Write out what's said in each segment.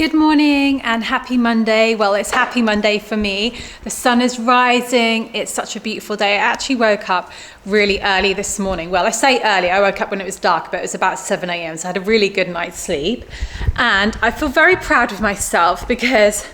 Good morning and happy Monday. Well, it's happy Monday for me. The sun is rising. It's such a beautiful day. I actually woke up really early this morning. Well, I say early. I woke up when it was dark, but it was about 7 a.m. So I had a really good night's sleep. And I feel very proud of myself because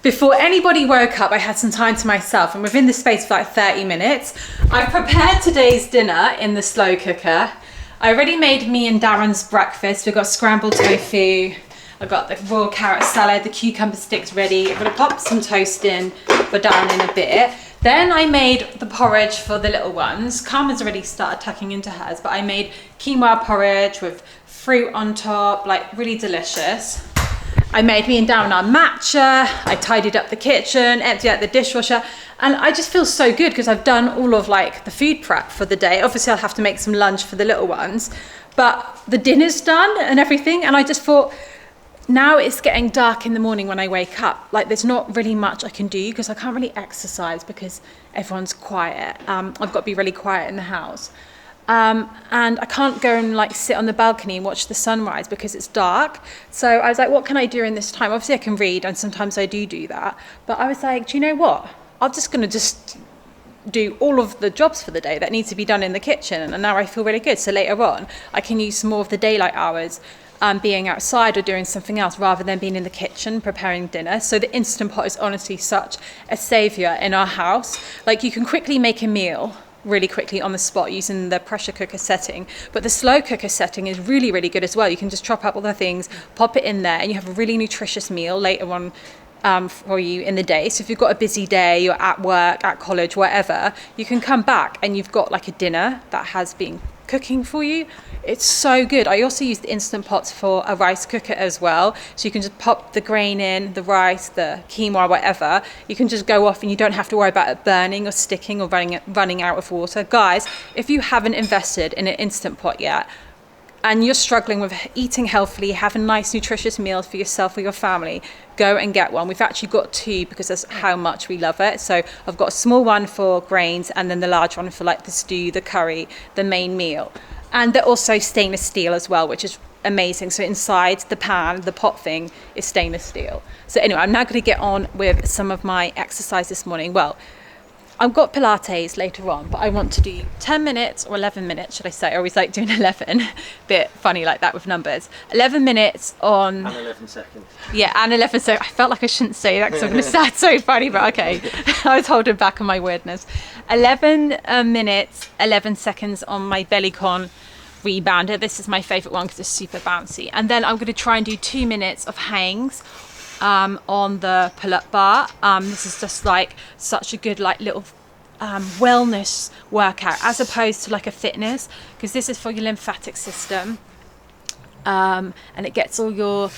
before anybody woke up, I had some time to myself. And within the space of like 30 minutes, I prepared today's dinner in the slow cooker. I already made me and Darren's breakfast. We've got scrambled tofu. I've got the raw carrot salad, the cucumber sticks ready. I'm gonna pop some toast in for Darren in a bit. Then I made the porridge for the little ones. Carmen's already started tucking into hers, but I made quinoa porridge with fruit on top, like really delicious. I made me and Darren our matcha. I tidied up the kitchen, emptied out the dishwasher, and I just feel so good because I've done all of like the food prep for the day. Obviously I'll have to make some lunch for the little ones, but the dinner's done and everything, and I just thought, now it's getting dark in the morning when I wake up. Like there's not really much I can do because I can't really exercise because everyone's quiet. I've got to be really quiet in the house. And I can't go and like sit on the balcony and watch the sunrise because it's dark. So I was like, what can I do in this time? Obviously I can read, and sometimes I do that. But I was like, do you know what? I'm just going to do all of the jobs for the day that need to be done in the kitchen. And now I feel really good. So later on, I can use some more of the daylight hours being outside or doing something else rather than being in the kitchen preparing dinner. So the Instant Pot is honestly such a savior in our house. Like you can quickly make a meal really quickly on the spot using the pressure cooker setting, but the slow cooker setting is really, really good as well. You can just chop up all the things, pop it in there, and you have a really nutritious meal later on for you in the day. So if you've got a busy day, you're at work, at college, whatever, you can come back and you've got like a dinner that has been cooking for you. It's so good. I also use the Instant Pots for a rice cooker as well. So you can just pop the grain in, the rice, the quinoa, whatever. You can just go off and you don't have to worry about it burning or sticking or running out of water. Guys, if you haven't invested in an Instant Pot yet, and you're struggling with eating healthily, having nice nutritious meals for yourself or your family, go and get one. We've actually got two because that's how much we love it. So I've got a small one for grains and then the large one for like the stew, the curry, the main meal. And they're also stainless steel as well, which is amazing. So inside the pan, the pot thing is stainless steel. So anyway, I'm now going to get on with some of my exercise this morning. Well, I've got Pilates later on, but I want to do 10 minutes or 11 minutes, should I say? I always like doing 11. Bit funny like that with numbers. 11 minutes on... And 11 seconds. Yeah, and 11 seconds. I felt like I shouldn't say that because I'm going to sound so funny, but okay. I was holding back on my weirdness. 11 minutes, 11 seconds on my Bellycon rebounder. This is my favourite one because it's super bouncy. And then I'm going to try and do 2 minutes of hangs on the pull-up bar. This is just like such a good like little wellness workout as opposed to like a fitness, because this is for your lymphatic system, and it gets all your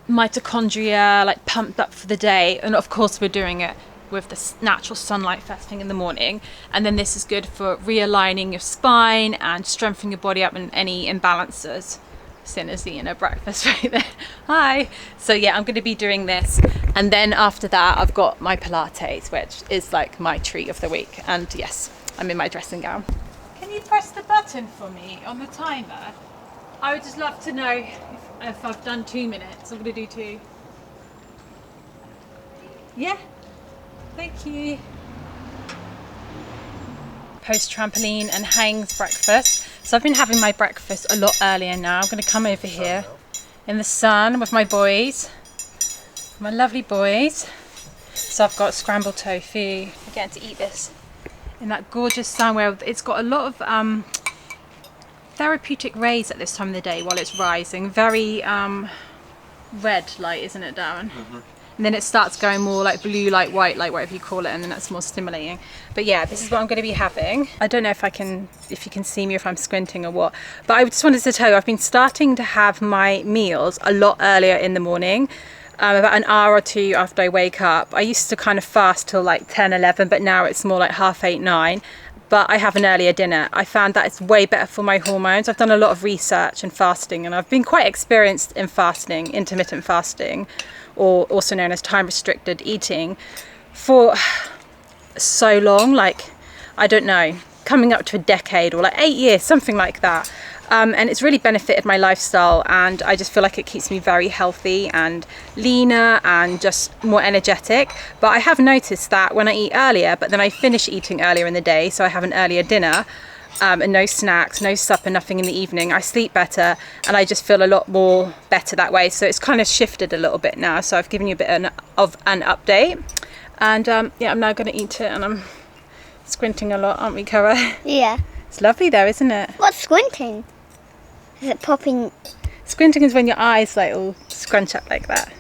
mitochondria like pumped up for the day. And of course we're doing it with the natural sunlight first thing in the morning, and then this is good for realigning your spine and strengthening your body up and any imbalances. Sinners eating a breakfast right there. Hi. So yeah, I'm going to be doing this, and then after that I've got my Pilates, which is like my treat of the week. And yes, I'm in my dressing gown. Can you press the button for me on the timer? I would just love to know if I've done 2 minutes. I'm going to do 2. Yeah, thank you. Post trampoline and hangs breakfast. So I've been having my breakfast a lot earlier now. I'm going to come over here in the sun with my boys, my lovely boys. So I've got scrambled tofu. I'm getting to eat this in that gorgeous sun where it's got a lot of therapeutic rays at this time of the day while it's rising. Very red light, isn't it, Darren? Mm-hmm. And then it starts going more like blue light, white light, whatever you call it, and then that's more stimulating. But yeah, this is what I'm going to be having. I don't know if you can see me, if I'm squinting or what, but I just wanted to tell you I've been starting to have my meals a lot earlier in the morning, about an hour or two after I wake up. I used to kind of fast till like 10, 11, but now it's more like 8:30, 9. But I have an earlier dinner. I found that it's way better for my hormones. I've done a lot of research in fasting, and I've been quite experienced in fasting, intermittent fasting, or also known as time restricted eating, for so long, like I don't know, coming up to a decade or like 8 years, something like that. and it's really benefited my lifestyle, and I just feel like it keeps me very healthy and leaner and just more energetic. But I have noticed that when I eat earlier, but then I finish eating earlier in the day, so I have an earlier dinner, and no snacks, no supper, nothing in the evening, I sleep better, and I just feel a lot more better that way. So it's kind of shifted a little bit now, so I've given you a bit of an update. And yeah, I'm now going to eat it, and I'm squinting a lot, aren't we, Cara? Yeah. It's lovely though, isn't it? What's squinting? Is it popping? Squinting is when your eyes like all scrunch up like that.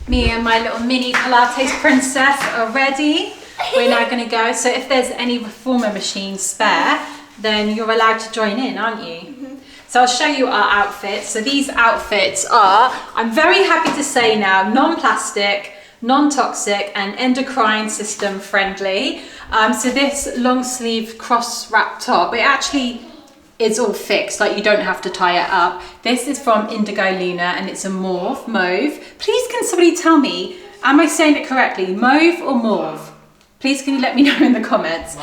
Me and my little mini Pilates princess are ready. We're now going to go. So if there's any reformer machines spare, then you're allowed to join in, aren't you? Mm-hmm. So I'll show you our outfits. So these outfits are, I'm very happy to say now, non-plastic, non-toxic and endocrine system friendly. So this long sleeve cross wrap top, it actually is all fixed, like you don't have to tie it up. This is from Indigo Luna and it's a mauve. Please can somebody tell me, am I saying it correctly? Mauve or mauve? Please can you let me know in the comments?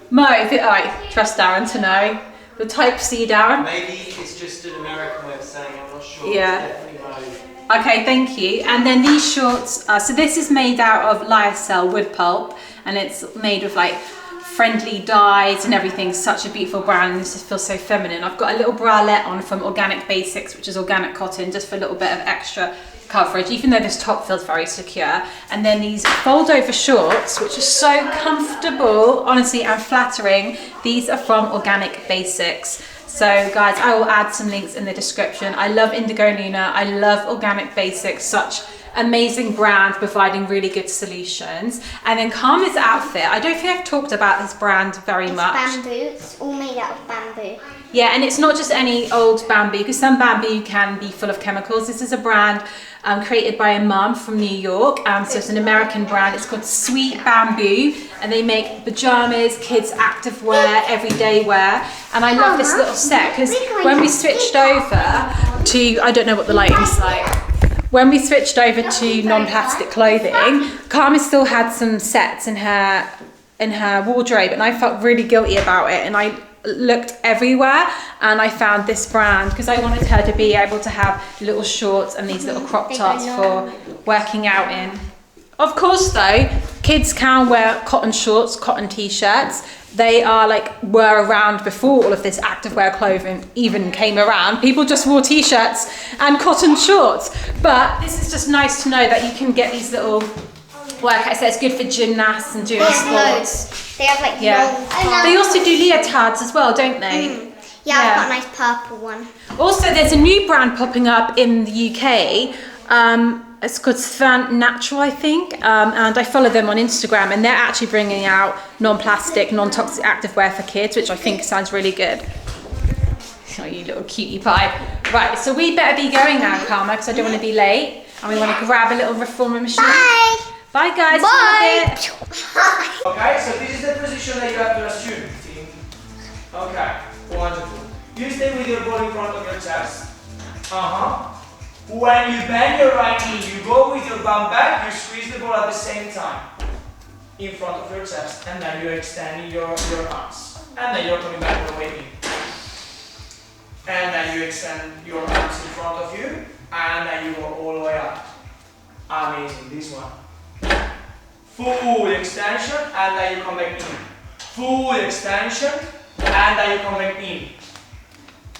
Mauve. All right, trust Darren to know. The type C, Darren. Maybe it's just an American way of saying it, I'm not sure. Yeah. It's definitely mauve. Okay, thank you. And then these shorts, so this is made out of lyocell wood pulp, and it's made with like friendly dyes and everything. Such a beautiful brand. This just feels so feminine. I've got a little bralette on from Organic Basics, which is organic cotton, just for a little bit of extra coverage, even though this top feels very secure. And then these fold over shorts, which are so comfortable, honestly, and flattering. These are from Organic Basics. So guys, I will add some links in the description. I love Indigo Luna. I love Organic Basics, such amazing brand providing really good solutions. And then Karma's outfit, I don't think I've talked about this brand very much. Bamboo, it's all made out of bamboo. Yeah, and it's not just any old bamboo, because some bamboo can be full of chemicals. This is a brand created by a mum from New York. So it's an American brand. It's called Sweet Bamboo, and they make pajamas, kids' activewear, everyday wear. And I love this little set because when we switched over to, I don't know what the lighting's like. When we switched over to non-plastic clothing, Karma still had some sets in her wardrobe, and I felt really guilty about it. And I looked everywhere, and I found this brand because I wanted her to be able to have little shorts and these little crop tops for working out in. Of course, though, kids can wear cotton shorts, cotton t-shirts. They were around before all of this activewear clothing even came around. People just wore t-shirts and cotton shorts. But this is just nice to know that you can get these little workouts. So it's good for gymnasts and doing sports. They have long. They also do leotards as well, don't they? Yeah, I've got a nice purple one. Also, there's a new brand popping up in the UK. It's called Svan Natural, I think, and I follow them on Instagram, and they're actually bringing out non-plastic, non-toxic activewear for kids, which I think sounds really good. Oh, you little cutie pie. Right, so we better be going now, Karma, because I don't want to be late, and we want to grab a little reformer machine. Bye! Bye, guys. Bye! Okay, so this is the position that you have to assume, team. Okay, wonderful. You stay with your ball in front of your chest. When you bend your right knee, you go with your bum back, you squeeze the ball at the same time in front of your chest, and then you're extending your arms. And then you're coming back all the way in. And then you extend your arms in front of you, and then you go all the way up. Amazing, this one. Full extension, and then you come back in. Full extension, and then you come back in.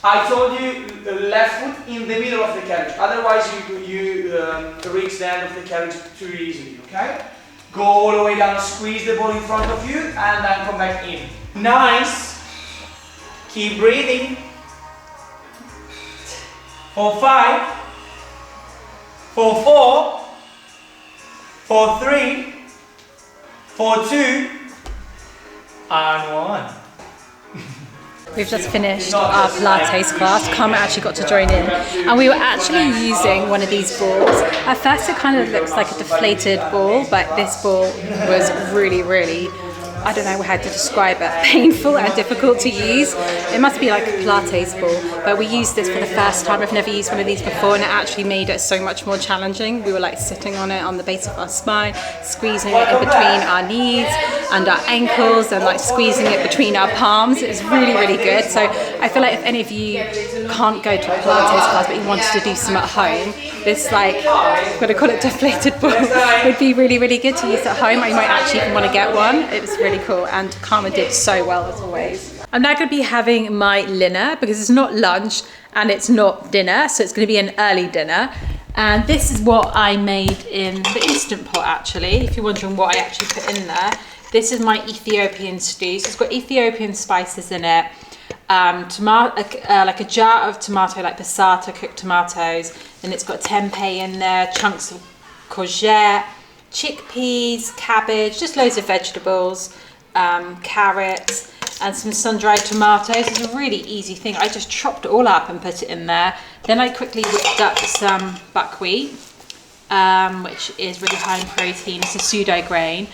I told you the left foot in the middle of the carriage, otherwise you reach the end of the carriage too easily, okay? Go all the way down, squeeze the ball in front of you, and then come back in. Nice. Keep breathing. For 5, for 4, for 3, for 2, and 1. We've just finished our Pilates class. Karma actually got to join in, and we were actually using one of these balls. At first it kind of looks like a deflated ball, but this ball was really, I don't know how to describe it, painful and difficult to use. It must be like a Pilates ball, but we used this for the first time. I've never used one of these before, and it actually made it so much more challenging. We were like sitting on it on the base of our spine, squeezing it in between our knees and our ankles, and like squeezing it between our palms. It was really, really good. So I feel like if any of you can't go to a Pilates class but you wanted to do some at home, this like, I'm going to call it deflated ball, would be really, really good to use at home. I might actually even want to get one. It was really cool, and Karma did so well as always. I'm now going to be having my dinner because it's not lunch and it's not dinner, so it's going to be an early dinner. And this is what I made in the Instant Pot actually, if you're wondering what I actually put in there. This is my Ethiopian stew. So it's got Ethiopian spices in it, like a jar of tomato, like passata, cooked tomatoes. Then it's got tempeh in there, chunks of courgette, chickpeas, cabbage, just loads of vegetables, carrots, and some sun-dried tomatoes. It's a really easy thing. I just chopped it all up and put it in there. Then I quickly whipped up some buckwheat, which is really high in protein. It's a pseudo grain,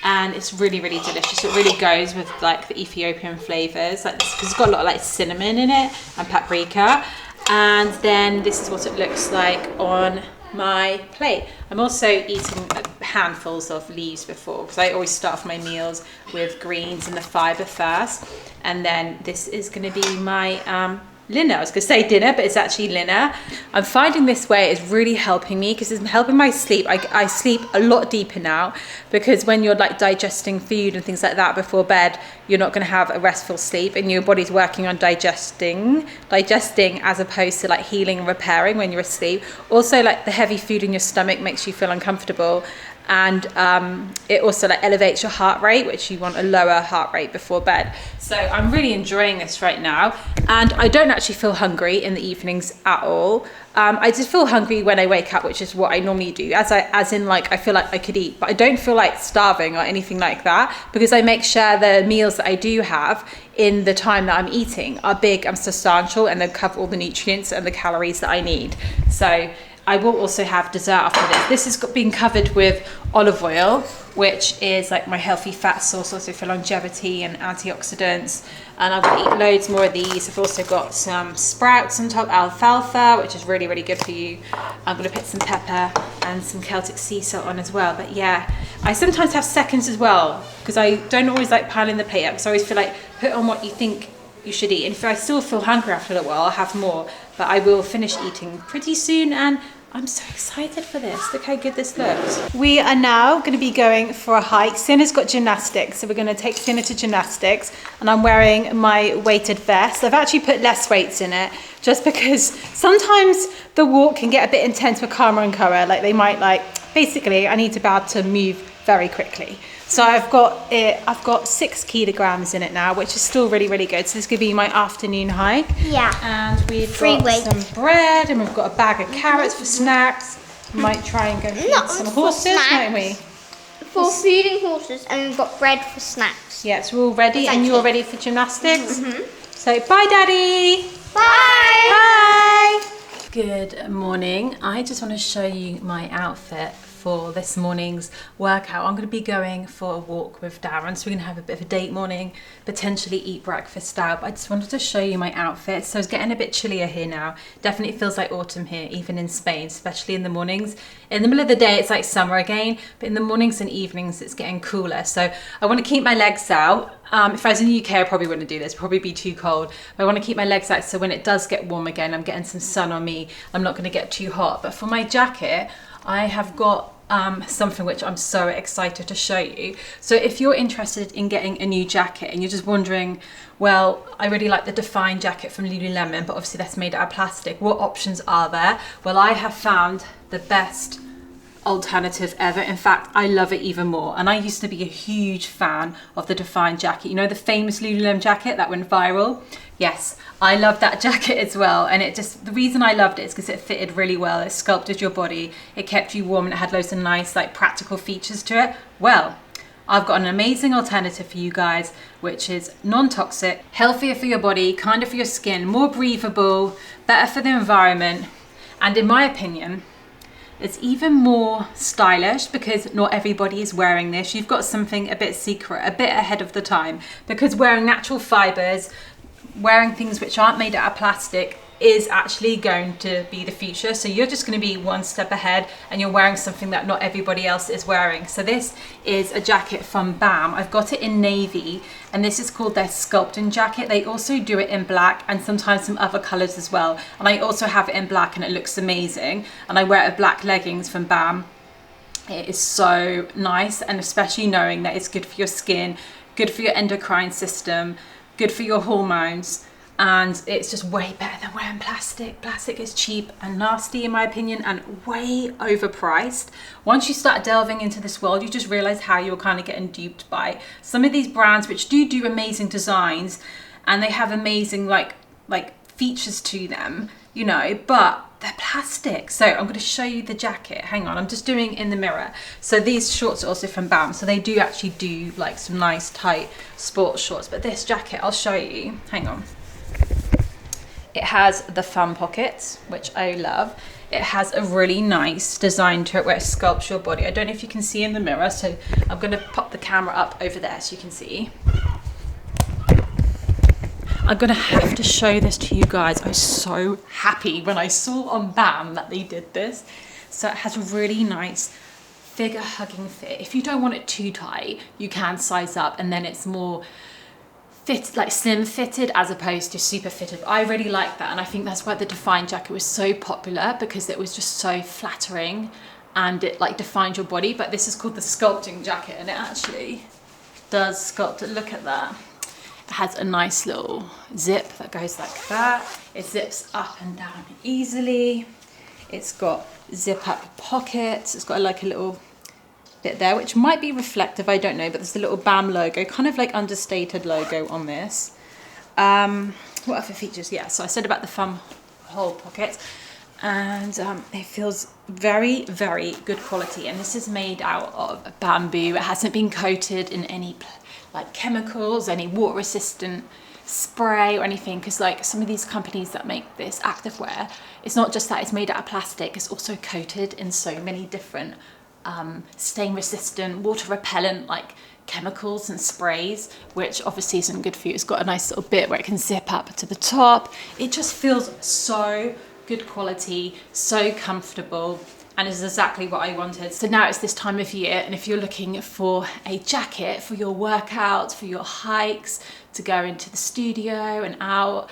and it's really, really delicious. It really goes with like the Ethiopian flavors, like this, because it's got a lot of like cinnamon in it and paprika. And then this is what it looks like on my plate. I'm also eating handfuls of leaves before, because I always start off my meals with greens and the fibre first, and then this is going to be my dinner. I was going to say dinner, but it's actually dinner. I'm finding this way is really helping me because it's helping my sleep. I sleep a lot deeper now, because when you're like digesting food and things like that before bed, you're not going to have a restful sleep, and your body's working on digesting as opposed to like healing and repairing when you're asleep. Also, like the heavy food in your stomach makes you feel uncomfortable, and it also like elevates your heart rate, which you want a lower heart rate before bed. So I'm really enjoying this right now, and I don't actually feel hungry in the evenings at all. I just feel hungry when I wake up, which is what I normally do, as in like I feel like I could eat, but I don't feel like starving or anything like that, because I make sure the meals that I do have in the time that I'm eating are big and substantial, and they cover all the nutrients and the calories that I need. So I will also have dessert after this. This has been covered with olive oil, which is like my healthy fat source also for longevity and antioxidants. And I'm going to eat loads more of these. I've also got some sprouts on top, alfalfa, which is really, really good for you. I'm going to put some pepper and some Celtic sea salt on as well. But yeah, I sometimes have seconds as well, because I don't always like piling the plate up, because I always feel like put on what you think you should eat. And if I still feel hungry after a little while, I'll have more. But I will finish eating pretty soon, and I'm so excited for this. Look how good this looks. We are now going to be going for a hike. Sinner's got gymnastics, so we're going to take Sinner to gymnastics, and I'm wearing my weighted vest. I've actually put less weights in it, just because sometimes the walk can get a bit intense with Karma and Koa. Like they might basically I need to be able to move very quickly. So I've got 6 kilograms in it now, which is still really, really good. So this could be my afternoon hike. Yeah. And we've got some bread, and we've got a bag of carrots for snacks. We might try and go feed some horses, mightn't we? For feeding horses, and we've got bread for snacks. Yeah, so we're all ready, and you're ready for gymnastics? Mm-hmm. So bye, Daddy. Bye. Bye. Good morning. I just want to show you my outfit for this morning's workout. I'm going to be going for a walk with Darren, so we're going to have a bit of a date morning, potentially eat breakfast out. But I just wanted to show you my outfit. So it's getting a bit chillier here now. Definitely feels like autumn here, even in Spain, especially in the mornings. In the middle of the day, it's like summer again, but in the mornings and evenings, it's getting cooler. So I want to keep my legs out. If I was in the UK, I probably wouldn't do this, probably be too cold. But I want to keep my legs out, so when it does get warm again, I'm getting some sun on me. I'm not going to get too hot. But for my jacket, I have got something which I'm so excited to show you. So if you're interested in getting a new jacket and you're just wondering, well, I really like the Define jacket from Lululemon, but obviously that's made out of plastic. What options are there? Well, I have found the best alternative ever. In fact, I love it even more. And I used to be a huge fan of the Define jacket. You know, the famous Lululemon jacket that went viral? Yes, I love that jacket as well. And the reason I loved it is because it fitted really well. It sculpted your body. It kept you warm, and it had loads of nice, like, practical features to it. Well, I've got an amazing alternative for you guys, which is non-toxic, healthier for your body, kinder for your skin, more breathable, better for the environment. And in my opinion, it's even more stylish, because not everybody is wearing this. You've got something a bit secret, a bit ahead of the time, because wearing natural fibers, wearing things which aren't made out of plastic, is actually going to be the future. So you're just going to be one step ahead and you're wearing something that not everybody else is wearing. So this is a jacket from BAM. I've got it in navy, and this is called their sculpting jacket. They also do it in black and sometimes some other colors as well. And I also have it in black and it looks amazing. And I wear it with black leggings from BAM. It is so nice, and especially knowing that it's good for your skin, good for your endocrine system, good for your hormones. And it's just way better than wearing plastic. Plastic is cheap and nasty in my opinion, and way overpriced. Once you start delving into this world, you just realize how you're kind of getting duped by some of these brands, which do amazing designs, and they have amazing like features to them, you know, but they're plastic. So I'm going to show you the jacket. Hang on, I'm just doing in the mirror. So these shorts are also from BAM. So they do actually do like some nice tight sports shorts, but this jacket, I'll show you. Hang on. It has the thumb pockets, which I love. It has a really nice design to it where it sculpts your body. I don't know if you can see in the mirror, so I'm going to pop the camera up over there so you can see. I'm going to have to show this to you guys. I was so happy when I saw on BAM that they did this. So it has a really nice figure hugging fit. If you don't want it too tight, you can size up, and then it's more fit, like slim fitted as opposed to super fitted. I really like that, and I think that's why the Define jacket was so popular, because it was just so flattering and it like defined your body. But this is called the sculpting jacket, and it actually does sculpt it. Look at that. It has a nice little zip that goes like that. It zips up and down easily. It's got zip up pockets. It's got like a little bit there, which might be reflective, I don't know, but there's the little BAM logo, kind of like understated logo on this. What other features? Yeah, so I said about the thumb hole pockets, and it feels very, very good quality. And this is made out of bamboo. It hasn't been coated in any like chemicals, any water resistant spray or anything, because like some of these companies that make this activewear, it's not just that it's made out of plastic, it's also coated in so many different stain resistant, water repellent like chemicals and sprays, which obviously isn't good for you. It's got a nice little bit where it can zip up to the top. It just feels so good quality, so comfortable, and is exactly what I wanted. So now it's this time of year, and if you're looking for a jacket for your workouts, for your hikes, to go into the studio and out,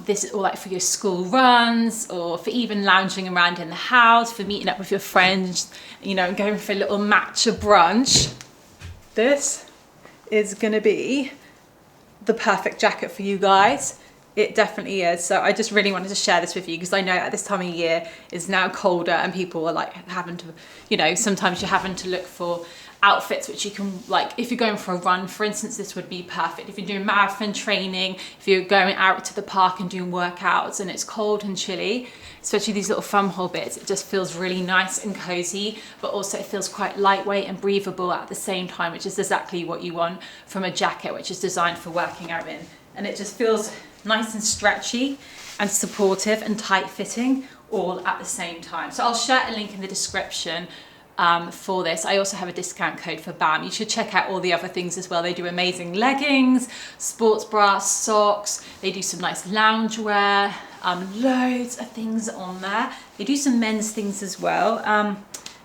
this is all like for your school runs, or for even lounging around in the house, for meeting up with your friends, you know, and going for a little matcha brunch. This is gonna be the perfect jacket for you guys. It definitely is. So I just really wanted to share this with you, because I know at this time of year it's now colder and people are like having to, you know, sometimes you're having to look for outfits which you can, like if you're going for a run, for instance, this would be perfect. If you're doing marathon training, if you're going out to the park and doing workouts and it's cold and chilly, especially these little thumb hole bits, it just feels really nice and cozy, but also it feels quite lightweight and breathable at the same time, which is exactly what you want from a jacket which is designed for working out in. And it just feels nice and stretchy and supportive and tight fitting all at the same time. So I'll share a link in the description for this. I also have a discount code for BAM. You should check out all the other things as well. They do amazing leggings, sports bras, socks. They do some nice loungewear, loads of things on there. They do some men's things as well.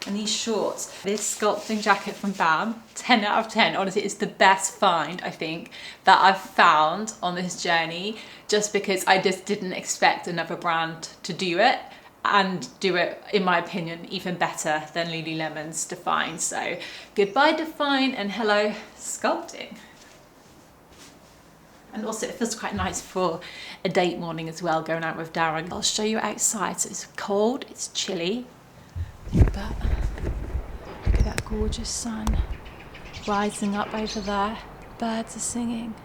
And these shorts, this sculpting jacket from BAM, 10 out of 10. Honestly, it's the best find, I think, that I've found on this journey, just because I just didn't expect another brand to do it, and do it, in my opinion, even better than Lululemon's Define. So goodbye Define and hello sculpting. And also it feels quite nice for a date morning as well, going out with Darren. I'll show you outside. So it's cold, it's chilly, but look at that gorgeous sun rising up over there. Birds are singing.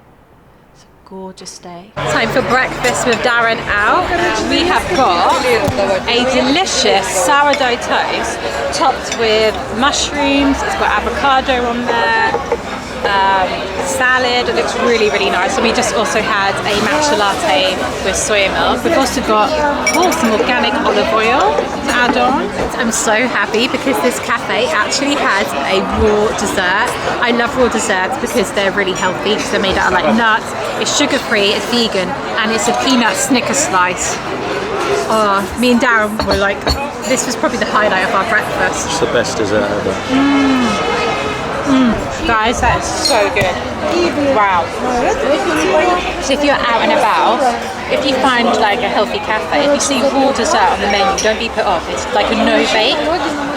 Gorgeous day. Time for breakfast with Darren out. We have got a delicious sourdough toast topped with mushrooms. It's got avocado on there, salad. It looks really, really nice. And we just also had a matcha latte with soya milk. We've also got some organic olive oil to add on. I'm so happy because this cafe actually has a raw dessert. I love raw desserts because they're really healthy because they're made out of like nuts. It's sugar-free, it's vegan, and it's a peanut Snicker slice. Oh, me and Darren were like, this was probably the highlight of our breakfast. It's the best dessert ever. Guys, that is so good. Wow. So if you're out and about, if you find like a healthy cafe, if you see raw dessert on the menu, don't be put off. It's like a no bake,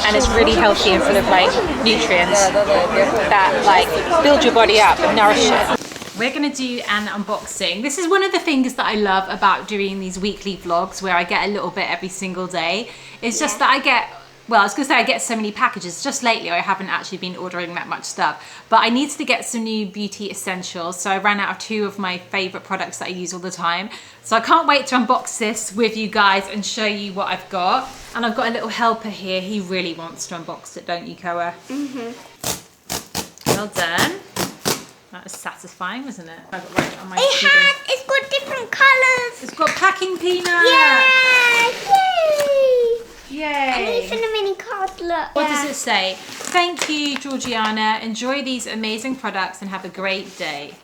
and it's really healthy and full of like nutrients that like build your body up and nourish it. We're going to do an unboxing. This is one of the things that I love about doing these weekly vlogs where I get a little bit every single day. It's just that I get, well, I was going to say I get so many packages. Just lately I haven't actually been ordering that much stuff. But I needed to get some new beauty essentials. So I ran out of 2 of my favourite products that I use all the time. So I can't wait to unbox this with you guys and show you what I've got. And I've got a little helper here. He really wants to unbox it, don't you, Koa? Well done. That was satisfying, wasn't it? I got right on my It's got different colours. It's got packing peanut. Yeah! Yay! Yay. And even a mini card, look. What does it say? Thank you, Georgiana. Enjoy these amazing products and have a great day.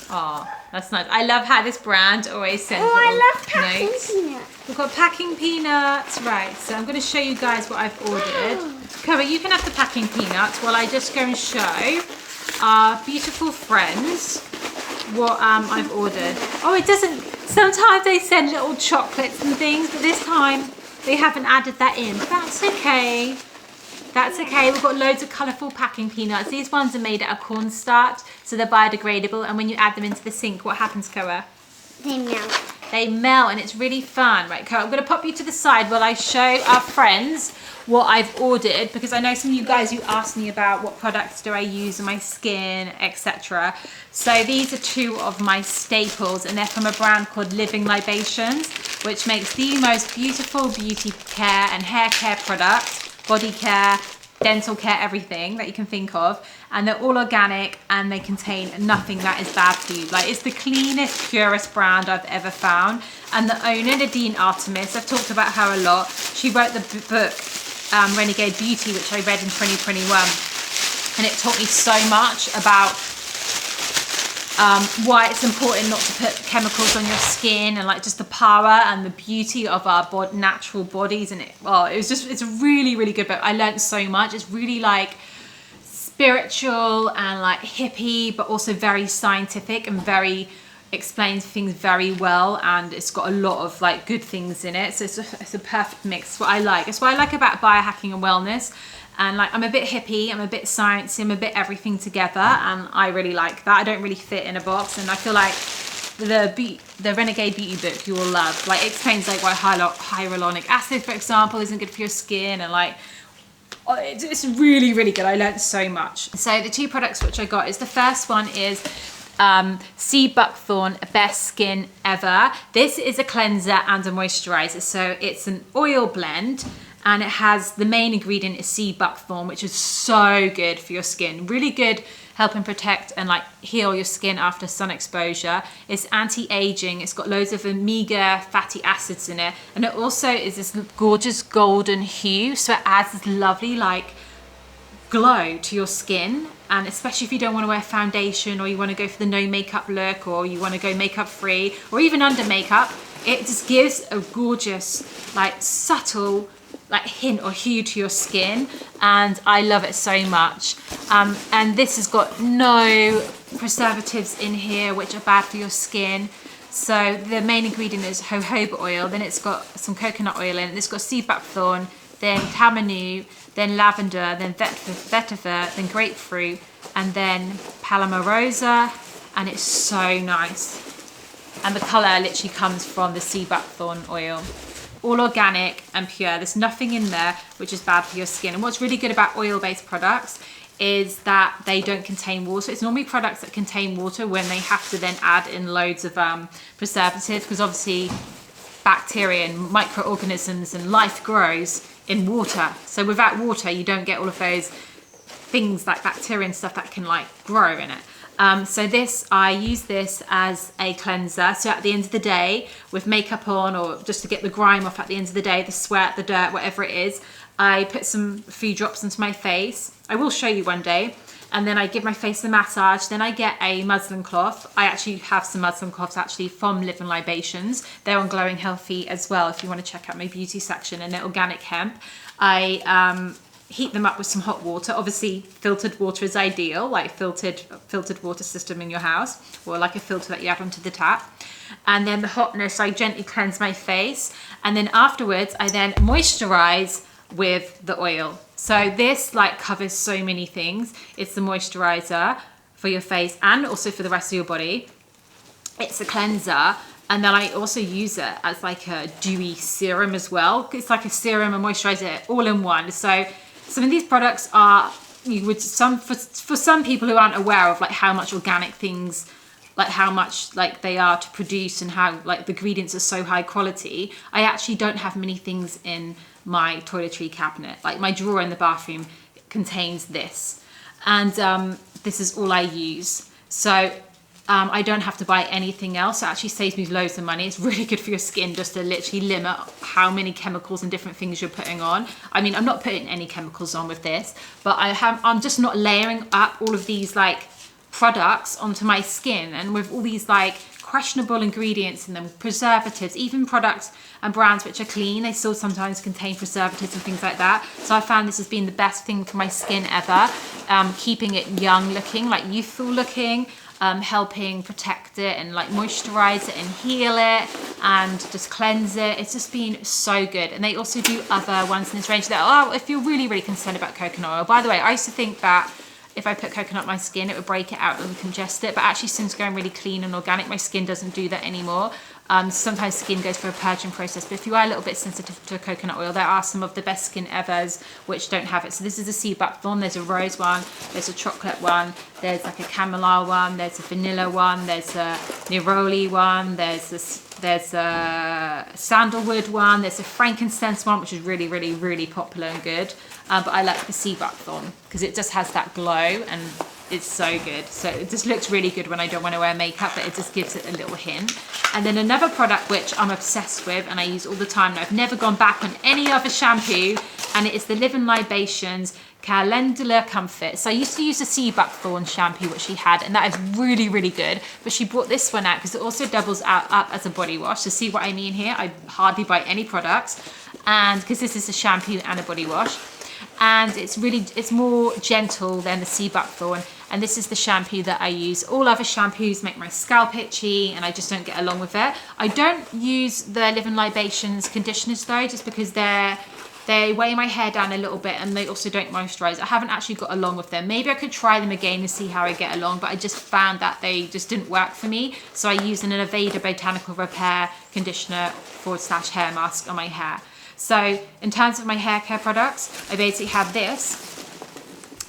Oh, that's nice. I love how this brand always sends I love packing notes. peanut. We've got packing peanuts. Right, so I'm going to show you guys what I've ordered. Koa, you can have the packing peanuts while I just go and show our beautiful friends what I've ordered. Oh, it doesn't, sometimes they send little chocolates and things, but this time they haven't added that in. That's okay. That's okay. We've got loads of colourful packing peanuts. These ones are made out of cornstarch, so they're biodegradable, and when you add them into the sink, what happens, Koa? They melt. They melt, and it's really fun. Right, Koa, I'm going to pop you to the side while I show our friends what I've ordered, because I know some of you guys, you asked me about what products do I use on my skin, etc. So these are 2 of my staples, and they're from a brand called Living Libations, which makes the most beautiful beauty care and hair care products, body care, dental care, everything that you can think of. And they're all organic, and they contain nothing that is bad for you. Like, it's the cleanest, purest brand I've ever found. And the owner, Nadine Artemis, I've talked about her a lot. She wrote the book Renegade Beauty, which I read in 2021, and it taught me so much about why it's important not to put chemicals on your skin, and like just the power and the beauty of our natural bodies. And it's a really, really good book. I learned so much. It's really like spiritual and like hippie, but also very scientific and very explains things very well, and it's got a lot of like good things in it, so it's a perfect mix. It's what I like. It's what I like about biohacking and wellness. And like, I'm a bit hippie, I'm a bit sciencey, I'm a bit everything together, and I really like that. I don't really fit in a box, and I feel like the Renegade Beauty book you will love. Like, it explains like why hyaluronic acid, for example, isn't good for your skin, and like it's really, really good. I learned so much. So the 2 products which I got is, the first one is sea buckthorn, best skin ever. This is a cleanser and a moisturizer, so it's an oil blend, and it has, the main ingredient is sea buckthorn, which is so good for your skin. Really good, helping protect and like heal your skin after sun exposure. It's anti-aging. It's got loads of omega fatty acids in it, and it also is this gorgeous golden hue, so it adds this lovely like glow to your skin. And especially if you don't want to wear foundation, or you want to go for the no makeup look, or you want to go makeup free, or even under makeup, it just gives a gorgeous like subtle like hint or hue to your skin, and I love it so much. And this has got no preservatives in here which are bad for your skin. So the main ingredient is jojoba oil, then it's got some coconut oil in it, it's got sea buckthorn, then tamanu, then lavender, then vetiver, then grapefruit, and then palmarosa, and it's so nice. And the colour literally comes from the sea buckthorn oil. All organic and pure. There's nothing in there which is bad for your skin. And what's really good about oil-based products is that they don't contain water. It's normally products that contain water when they have to then add in loads of preservatives, because obviously bacteria and microorganisms and life grows in water. So without water, you don't get all of those things like bacteria and stuff that can like grow in it. So I use this as a cleanser. So at the end of the day, with makeup on, or just to get the grime off at the end of the day, the sweat, the dirt, whatever it is, I put some few drops into my face. I will show you one day. And then I give my face a massage. Then I get a muslin cloth. I actually have some muslin cloths actually from Live and Libations. They're on Glowing Healthy as well, if you want to check out my beauty section, and they're organic hemp. I heat them up with some hot water. Obviously, filtered water is ideal, like filtered water system in your house, or like a filter that you add onto the tap. And then the hotness, I gently cleanse my face. And then afterwards, I then moisturize with the oil. So this like covers so many things. It's the moisturizer for your face and also for the rest of your body. It's a cleanser. And then I also use it as like a dewy serum as well. It's like a serum and moisturizer all in one. So some of these products are, for some people who aren't aware of like how much organic things, like how much like they are to produce and how like the ingredients are so high quality. I actually don't have many things in my toiletry cabinet. Like my drawer in the bathroom contains this, and this is all I use. So I don't have to buy anything else. It actually saves me loads of money. It's really good for your skin just to literally limit how many chemicals and different things you're putting on. I mean, I'm not putting any chemicals on with this, but I'm just not layering up all of these like products onto my skin, and with all these like questionable ingredients in them, preservatives, even products and brands which are clean, they still sometimes contain preservatives and things like that. So I found this has been the best thing for my skin ever, keeping it young looking, like youthful looking, helping protect it and like moisturize it and heal it and just cleanse it. It's just been so good. And they also do other ones in this range that, if you're really, really concerned about coconut oil. By the way, I used to think that if I put coconut on my skin, it would break it out and congest it. But actually, since going really clean and organic, my skin doesn't do that anymore. Sometimes skin goes through a purging process, but if you are a little bit sensitive to coconut oil, there are some of the best skin evers which don't have it. So this is a sea buckthorn, there's a rose one, there's a chocolate one, there's like a chamomile one, there's a vanilla one, there's a neroli one, there's a sandalwood one, there's a frankincense one, which is really, really, really popular and good. But I like the sea buckthorn because it just has that glow and it's so good. So it just looks really good when I don't want to wear makeup, but it just gives it a little hint. And then another product which I'm obsessed with and I use all the time, and I've never gone back on any other shampoo, and it is the Live and Libations Calendula Comfort. So I used to use the sea buckthorn shampoo which she had, and that is really, really good. But she brought this one out because it also doubles up as a body wash. So see what I mean here? I hardly buy any products, and because this is a shampoo and a body wash. And it's more gentle than the sea buckthorn. And this is the shampoo that I use. All other shampoos make my scalp itchy and I just don't get along with it. I don't use the Live and Libations conditioners though, just because they weigh my hair down a little bit and they also don't moisturize. I haven't actually got along with them. Maybe I could try them again and see how I get along, but I just found that they just didn't work for me. So I use an Aveda Botanical Repair conditioner / hair mask on my hair. So in terms of my hair care products, I basically have this,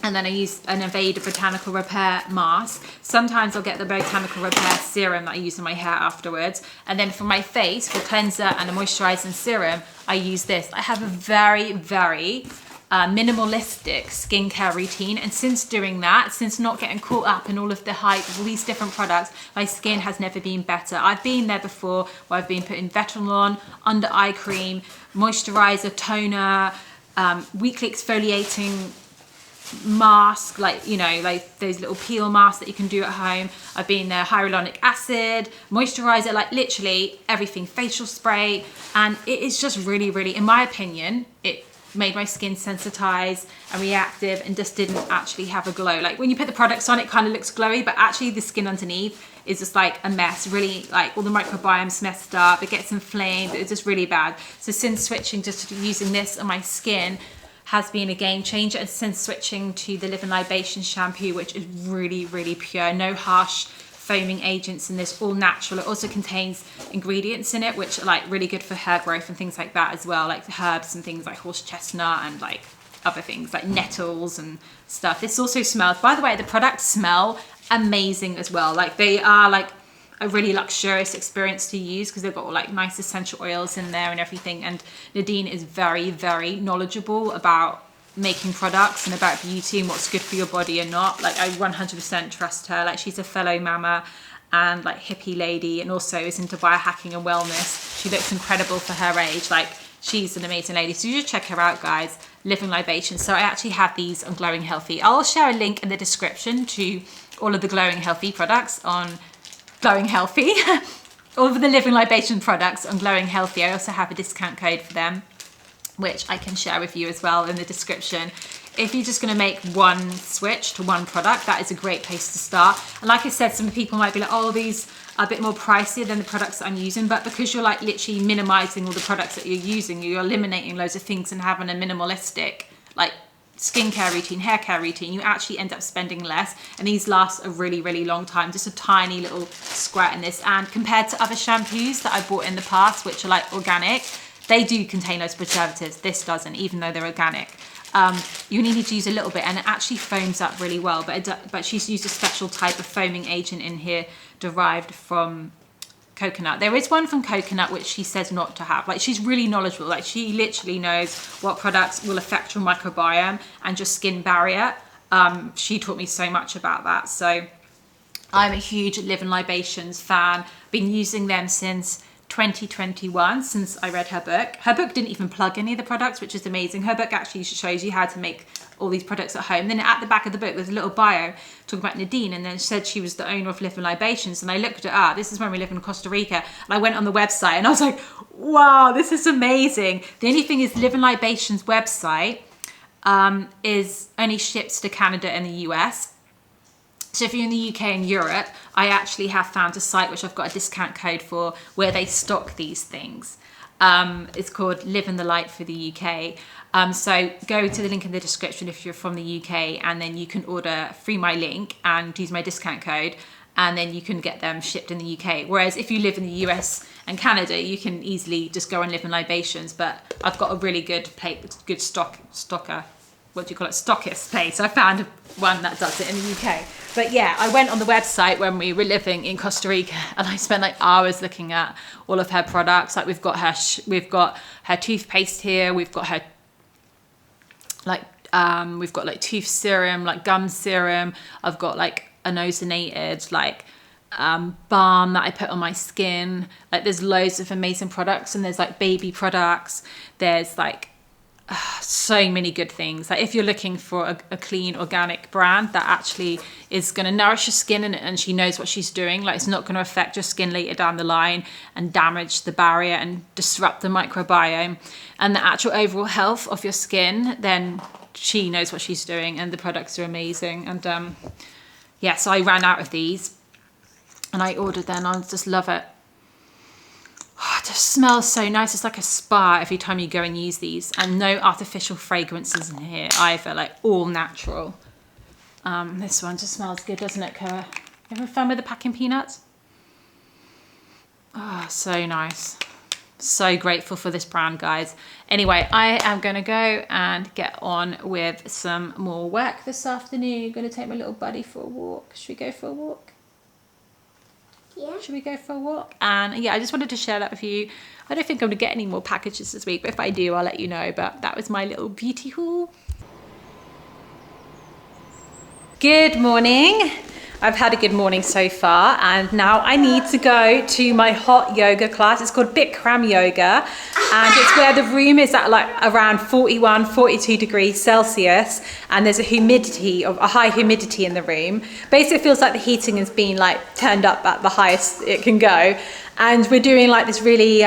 and then I use an Aveda Botanical Repair mask. Sometimes I'll get the Botanical Repair serum that I use in my hair afterwards. And then for my face, for cleanser and a moisturizing serum, I use this. I have a very, very minimalistic skincare routine, and since doing that, since not getting caught up in all of the hype of all these different products, my skin has never been better. I've been there before where I've been putting Vetemol, under eye cream, moisturizer, toner, weekly exfoliating mask, like those little peel masks that you can do at home. I've been there, hyaluronic acid, moisturizer, like literally everything, facial spray, and it is just really, really, in my opinion, it made my skin sensitized and reactive and just didn't actually have a glow. Like when you put the products on, it kind of looks glowy, but actually the skin underneath is just like a mess, really, like all the microbiome's messed up, it gets inflamed, it's just really bad. So since switching just to using this on my skin has been a game changer, and since switching to the Live and Libations shampoo, which is really, really pure, no harsh foaming agents in this, all natural. It also contains ingredients in it which are like really good for hair growth and things like that as well, like herbs and things like horse chestnut and like other things like nettles and stuff. This also smells, by the way, the products smell amazing as well. Like they are like a really luxurious experience to use because they've got all like nice essential oils in there and everything. And Nadine is very, very knowledgeable about making products and about beauty and what's good for your body and not. Like I 100% trust her. Like she's a fellow mama and like hippie lady, and also is into biohacking and wellness. She looks incredible for her age. Like she's an amazing lady. So you just check her out, guys. Living Libations. So I actually have these on Glowing Healthy. I'll share a link in the description to all of the Glowing Healthy products on Glowing Healthy. All of the Living Libation products on Glowing Healthy. I also have a discount code for them, which I can share with you as well in the description. If you're just going to make one switch to one product, that is a great place to start. And like I said, some people might be like, oh, these are a bit more pricey than the products that I'm using, but because you're like literally minimizing all the products that you're using, you're eliminating loads of things and having a minimalistic like skincare routine, hair care routine, you actually end up spending less, and these last a really, really long time. Just a tiny little squirt in this, and compared to other shampoos that I bought in the past, which are like organic, they do contain loads of preservatives. This doesn't, even though they're organic. You only need to use a little bit, and it actually foams up really well, but she's used a special type of foaming agent in here derived from coconut. There is one from coconut which she says not to have. Like she's really knowledgeable. Like she literally knows what products will affect your microbiome and your skin barrier. She taught me so much about that. So I'm a huge Living Libations fan. Been using them since 2021, since I read her book. Her book didn't even plug any of the products, which is amazing. Her book actually shows you how to make all these products at home. Then at the back of the book, there's a little bio talking about Nadine, and then said she was the owner of Living Libations. And I looked it up. This is when we live in Costa Rica. And I went on the website and I was like, wow, this is amazing. The only thing is Living Libations website is only ships to Canada and the US. So if you're in the UK and Europe, I actually have found a site which I've got a discount code for where they stock these things. It's called Live in the Light for the UK. So go to the link in the description if you're from the UK, and then you can order through my link and use my discount code, and then you can get them shipped in the UK. Whereas if you live in the US and Canada, you can easily just go and Live in Libations. But I've got a really good stocker. What do you call it? Stockist place. I found one that does it in the UK. But yeah, I went on the website when we were living in Costa Rica, and I spent like hours looking at all of her products. Like we've got her toothpaste here. We've got her we've got like tooth serum, like gum serum. I've got like an ozonated like balm that I put on my skin. Like there's loads of amazing products, and there's like baby products. There's like so many good things. Like if you're looking for a clean organic brand that actually is going to nourish your skin, and she knows what she's doing, like it's not going to affect your skin later down the line and damage the barrier and disrupt the microbiome and the actual overall health of your skin, then she knows what she's doing, and the products are amazing. And yeah, so I ran out of these and I ordered them. I just love it. Oh, it just smells so nice. It's like a spa every time you go and use these, and no artificial fragrances in here either, like all natural. This one just smells good, doesn't it, Kara? You having fun with the packing peanuts? Oh, so nice. So grateful for this brand, guys. Anyway, I am going to go and get on with some more work this afternoon. I'm going to take my little buddy for a walk. Should we go for a walk? Yeah. Should we go for a walk? And yeah, I just wanted to share that with you. I don't think I'm going to get any more packages this week, but if I do, I'll let you know. But that was my little beauty haul. Good morning. I've had a good morning so far, and now I need to go to my hot yoga class. It's called Bikram yoga, and it's where the room is at like around 41, 42 degrees Celsius, and there's a high humidity in the room. Basically, it feels like the heating has been like turned up at the highest it can go, and we're doing like this really,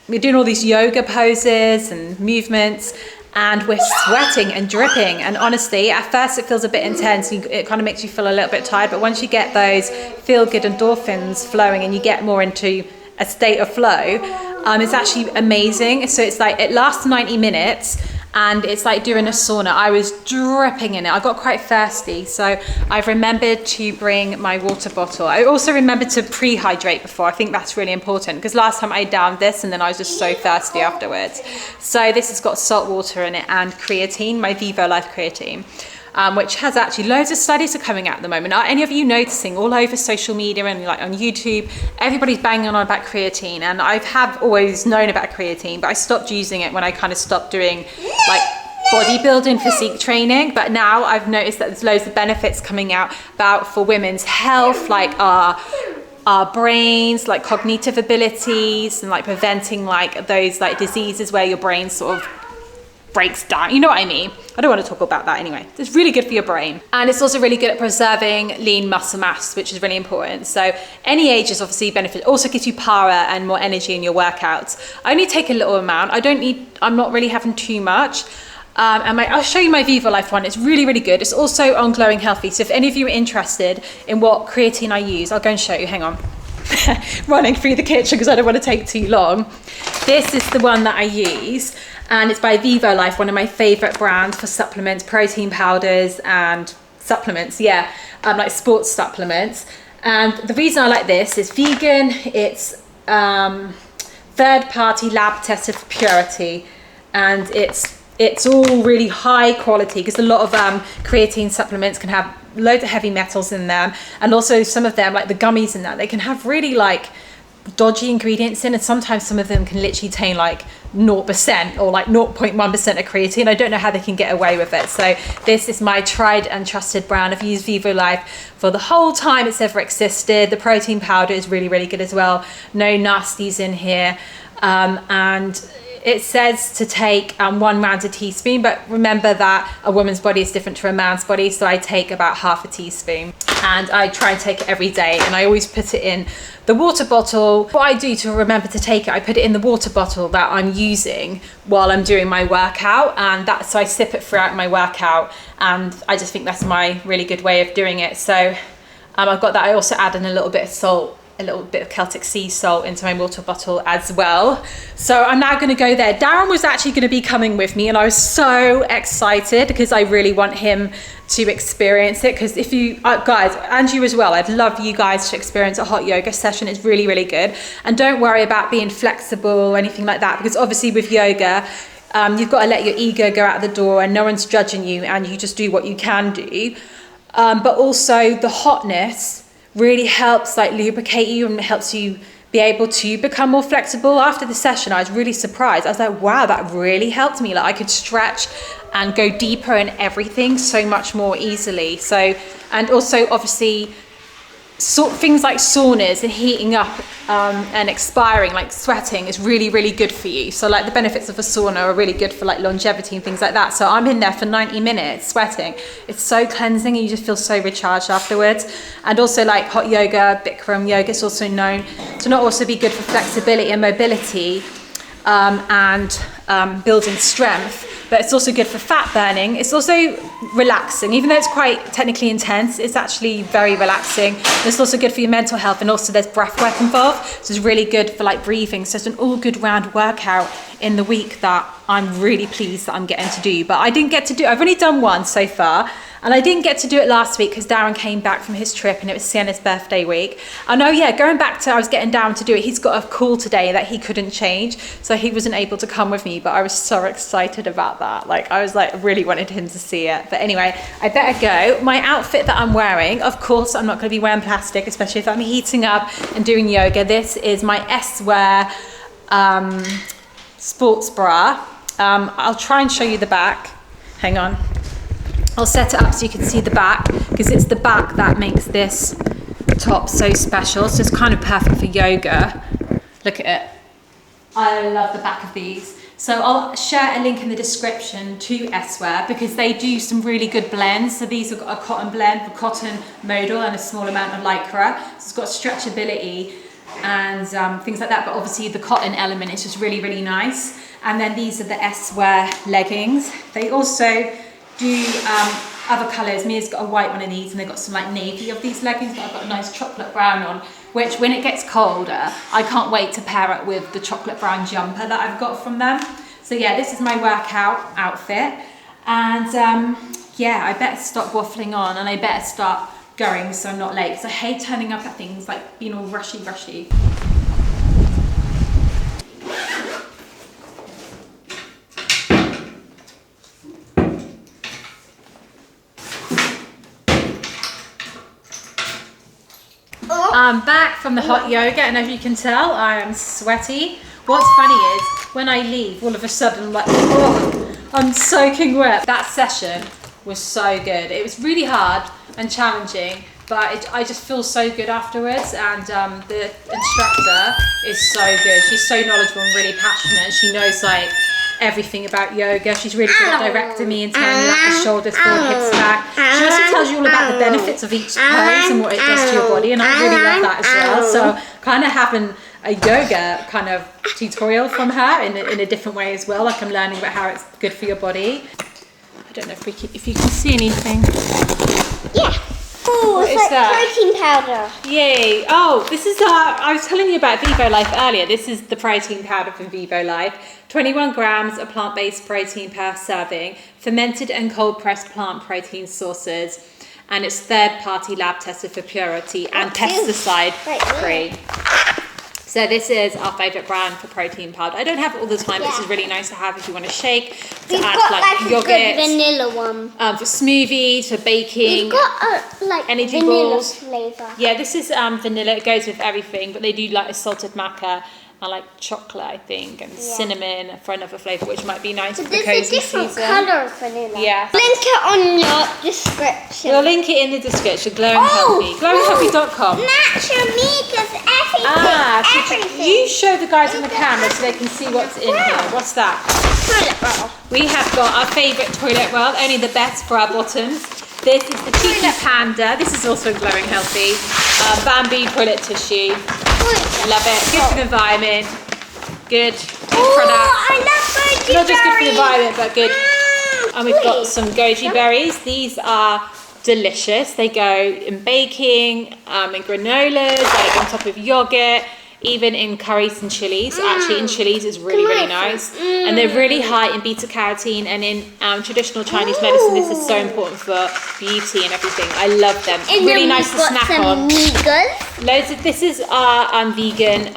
we're doing all these yoga poses and movements, and we're sweating and dripping. And honestly, at first it feels a bit intense. It kind of makes you feel a little bit tired, but once you get those feel-good endorphins flowing and you get more into a state of flow, it's actually amazing. So it's like, it lasts 90 minutes and it's like doing a sauna. I was dripping in it. I got quite thirsty, so I've remembered to bring my water bottle. I also remembered to pre-hydrate before. I think that's really important, because last time I downed this and then I was just so thirsty afterwards. So this has got salt water in it and creatine, my Vivo Life creatine, which has actually loads of studies are coming out at the moment. Are any of you noticing all over social media and like on YouTube, everybody's banging on about creatine? And I have always known about creatine, but I stopped using it when I kind of stopped doing like bodybuilding, physique training, but now I've noticed that there's loads of benefits coming out about for women's health, like our brains, like cognitive abilities, and like preventing like those like diseases where your brain sort of breaks down, you know what I mean? I don't want to talk about that anyway. It's really good for your brain, and it's also really good at preserving lean muscle mass, which is really important. So any age is obviously benefit. Also gives you power and more energy in your workouts. I only take a little amount. I'm not really having too much. And I'll show you my Viva Life one. It's really, really good. It's also on Glowing Healthy. So if any of you are interested in what creatine I use, I'll go and show you. Hang on. Running through the kitchen because I don't want to take too long. This is the one that I use, and it's by Viva Life, one of my favorite brands for supplements, protein powders and supplements. Yeah, like sports supplements. And the reason I like this is vegan. It's third-party lab tested for purity, and it's all really high quality, because a lot of creatine supplements can have loads of heavy metals in them, and also some of them, like the gummies in that, they can have really like dodgy ingredients in, and sometimes some of them can literally contain like 0% or like 0.1% of creatine. I don't know how they can get away with it. So this is my tried and trusted brand. I've used Viva Life for the whole time it's ever existed. The protein powder is really, really good as well. No nasties in here. And it says to take 1 rounded teaspoon, but remember that a woman's body is different to a man's body, so I take about half a teaspoon, and I try and take it every day, and I always put it in the water bottle. What I do to remember to take it, I put it in the water bottle that I'm using while I'm doing my workout, and so I sip it throughout my workout, and I just think that's my really good way of doing it. So I've got that. I also add in a little bit of salt, a little bit of Celtic sea salt into my water bottle as well. So I'm now going to go there. Darren was actually going to be coming with me, and I was so excited because I really want him to experience it. Because if you guys, and you as well, I'd love you guys to experience a hot yoga session. It's really, really good. And don't worry about being flexible or anything like that, because obviously with yoga, you've got to let your ego go out the door, and no one's judging you, and you just do what you can do. But also the hotness really helps like lubricate you and helps you be able to become more flexible. After the session, I was really surprised. I was like, wow, that really helped me. Like I could stretch and go deeper in everything so much more easily. So, and also obviously things like saunas and heating up and expiring, like sweating, is really, really good for you. So like the benefits of a sauna are really good for like longevity and things like that. So I'm in there for 90 minutes sweating. It's so cleansing, and you just feel so recharged afterwards. And also like hot yoga, Bikram yoga, is also known to not also be good for flexibility and mobility and building strength, but it's also good for fat burning. It's also relaxing, even though it's quite technically intense, it's actually very relaxing. It's also good for your mental health, and also there's breath work involved, so it's really good for like breathing. So it's an all good round workout in the week that I'm really pleased that I'm getting to do. But I didn't get to do, I've only done one so far, and I didn't get to do it last week because Darren came back from his trip and it was Sienna's birthday week. I know, yeah, going back to, I was getting down to do it, he's got a call today that he couldn't change, so he wasn't able to come with me, but I was so excited about that. Like I was like, really wanted him to see it. But anyway, I better go. My outfit that I'm wearing, of course, I'm not going to be wearing plastic, especially if I'm heating up and doing yoga. This is my S-Wear sports bra. I'll try and show you the back. Hang on. I'll set it up so you can see the back, because it's the back that makes this top so special. So it's kind of perfect for yoga. Look at it. I love the back of these. So I'll share a link in the description to S-Wear, because they do some really good blends. So these have got a cotton blend for cotton modal and a small amount of lycra. So it's got stretchability and things like that, but obviously the cotton element is just really, really nice. And then these are the S-Wear leggings. They also do other colours. Mia's got a white one of these, and they've got some like navy of these leggings, but I've got a nice chocolate brown on, which when it gets colder, I can't wait to pair it with the chocolate brown jumper that I've got from them. So yeah, this is my workout outfit. And yeah, I better stop waffling on, and I better start going so I'm not late, because I hate turning up at things like being all rushy. I'm back from the hot yoga, and as you can tell, I am sweaty. What's funny is when I leave, all of a sudden I'm like, oh, I'm soaking wet. That session was so good. It was really hard and challenging, but I just feel so good afterwards. And the instructor is so good. She's so knowledgeable and really passionate. She knows like everything about yoga. She's really good at directing me and telling me like the shoulders forward, hips back. She also tells you all about the benefits of each pose and what it does to your body, and I really love that as well. So kind of having a yoga kind of tutorial from her in a different way as well. Like I'm learning about how it's good for your body. I don't know if you can see anything. Yeah. Oh, What it's is that? protein powder. Yay. Oh, this is I was telling you about Vivo Life earlier. This is the protein powder from Vivo Life. 21 grams of plant-based protein per serving, fermented and cold-pressed plant protein sources, and it's third-party lab tested for purity and pesticide-free. So this is our favourite brand for protein powder. I don't have it all the time, but this is really nice to have if you want to shake, to We've add got like like a yogurt, good vanilla one. for smoothies, for baking. We've got a like energy vanilla balls. flavour. Yeah, this is vanilla. It goes with everything, but they do like a salted maca and like chocolate, I think, and cinnamon for another flavour, which might be nice for the There's a cozy different season. colour of vanilla. Yeah. Link it on your description. We'll link it in the description. Glowing Oh, Healthy. Glowinghealthy.com. Matcha Mika's everything. So everything. you show the guys on the camera so they can see what's in here. What's that? Toilet roll. We have got our favourite toilet roll, only the best for our bottoms. This is the Cheeky Panda. This is also Glowing Healthy. Bamboo toilet tissue. Love it. Good for the environment. Good product. I love goji Not just good for the berries. environment, but good. And we've got some goji berries. These are delicious. They go in baking, in granolas, like on top of yogurt, even in curries and chilies. Actually, in chilies is really, really nice. And they're really high in beta carotene, and in traditional Chinese medicine, this is so important for beauty and everything. I love them. And Really then nice we've to got snack some on. Migas. Loads of this is our vegan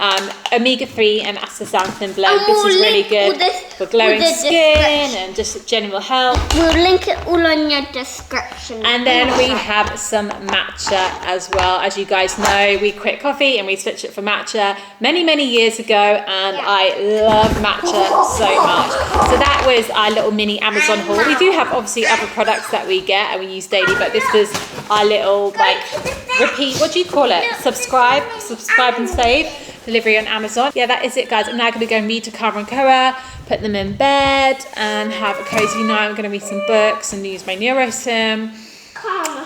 omega-3 and astaxanthin blend. And This we'll is really link good all this for glowing with the skin description. and just general health. We'll link it all on your description. And then we have some matcha as well. As you guys know, we quit coffee and we switched it for matcha many, many years ago, and I love matcha so much. So that was our little mini Amazon haul. We do have obviously other products that we get and we use daily, but this was our little like repeat, what do you call it? Subscribe and save delivery on Amazon. Yeah, that is it, guys. I'm now going to go meet Takara and Koa, put them in bed and have a cozy night. I'm going to read some books and use my neurosim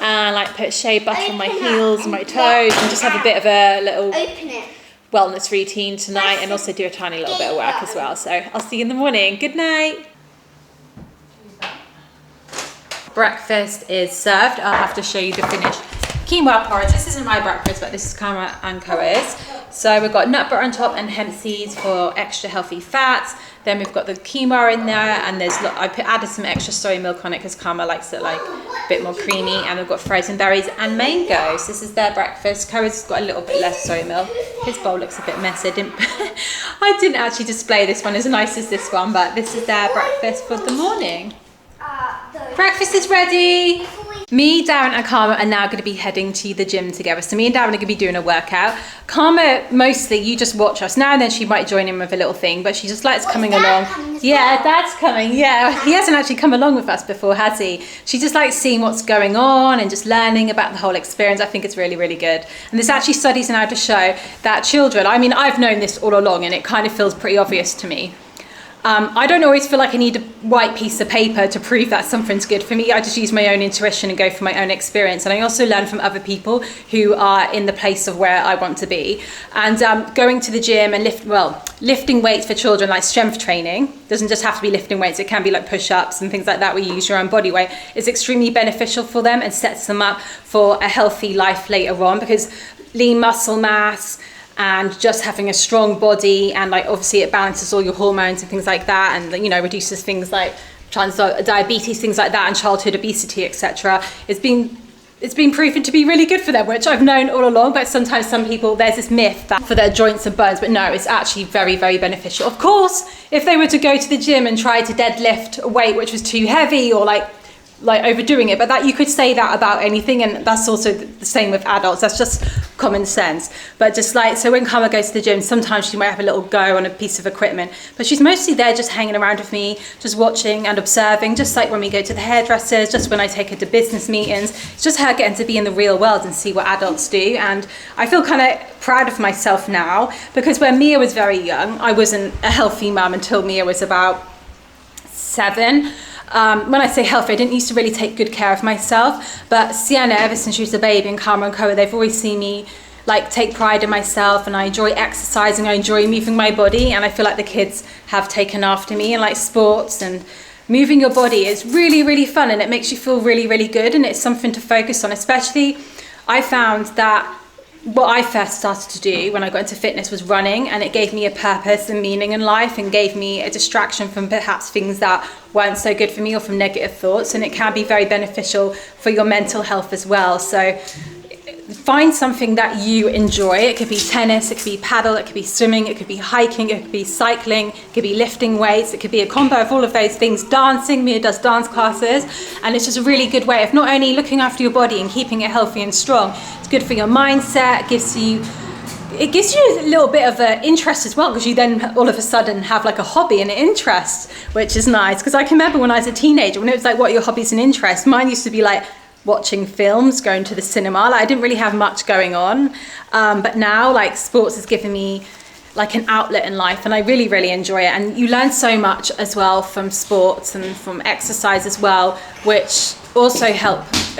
and like put shea butter on my heels and my toes and just have a bit of a little Open it. wellness routine tonight, and also do a tiny little bit of work as well. So I'll see you in the morning. Good night. Breakfast is served. I'll have to show you the finished quinoa porridge. This isn't my breakfast, but this is Kama and Koa's. So we've got nut butter on top and hemp seeds for extra healthy fats. Then we've got the quinoa in there, and there's added some extra soy milk on it because Kama likes it like a bit more creamy. And we've got frozen berries and mangoes. This is their breakfast. Koa's got a little bit less soy milk. His bowl looks a bit messy. I didn't actually display this one as nice as this one, but this is their breakfast for the morning. Breakfast is ready. Me, Darren and Karma are now going to be heading to the gym together. So me and Darren are going to be doing a workout. Karma, mostly, you just watch us. Now and then she might join in with a little thing, but she just likes coming along. Yeah, Dad's coming. Yeah, he hasn't actually come along with us before, has he? She just likes seeing what's going on and just learning about the whole experience. I think it's really, really good. And there's actually studies now to show that children, I mean, I've known this all along and it kind of feels pretty obvious to me. I don't always feel like I need a white piece of paper to prove that something's good for me. I just use my own intuition and go for my own experience. And I also learn from other people who are in the place of where I want to be. And going to the gym and lifting weights for children, like strength training, doesn't just have to be lifting weights. It can be like push-ups and things like that where you use your own body weight. It's extremely beneficial for them and sets them up for a healthy life later on, because lean muscle mass and just having a strong body, and like obviously it balances all your hormones and things like that, and you know, reduces things like diabetes, things like that, and childhood obesity, etc. It's been proven to be really good for them, which I've known all along, but sometimes some people, there's this myth that for their joints and bones, but no, it's actually very, very beneficial. Of course, if they were to go to the gym and try to deadlift a weight which was too heavy, or like like overdoing it, but that you could say that about anything, and that's also the same with adults. That's just common sense. But just like, so when Karma goes to the gym, sometimes she might have a little go on a piece of equipment, but she's mostly there just hanging around with me, just watching and observing, just like when we go to the hairdressers, just when I take her to business meetings. It's just her getting to be in the real world and see what adults do. And I feel kind of proud of myself now, because when Mia was very young, I wasn't a healthy mum until Mia was about 7. When I say healthy, I didn't used to really take good care of myself, but Sienna, ever since she was a baby, and Karma and Koa, they've always seen me like take pride in myself, and I enjoy exercising, I enjoy moving my body, and I feel like the kids have taken after me. And like sports and moving your body is really, really fun, and it makes you feel really, really good, and it's something to focus on. Especially, I found that what I first started to do when I got into fitness was running, and it gave me a purpose and meaning in life, and gave me a distraction from perhaps things that weren't so good for me or from negative thoughts, and it can be very beneficial for your mental health as well. So find something that you enjoy. It could be tennis, it could be paddle, it could be swimming, it could be hiking, it could be cycling, it could be lifting weights, it could be a combo of all of those things. Dancing, Mia does dance classes, and it's just a really good way of not only looking after your body and keeping it healthy and strong, it's good for your mindset. It gives you a little bit of an interest as well, because you then all of a sudden have like a hobby and an interest, which is nice. Because I can remember when I was a teenager, when it was like, what are your hobbies and interests? Mine used to be like watching films, going to the cinema. Like, I didn't really have much going on, but now like sports has given me like an outlet in life, and I really, really enjoy it. And you learn so much as well from sports and from exercise as well, which also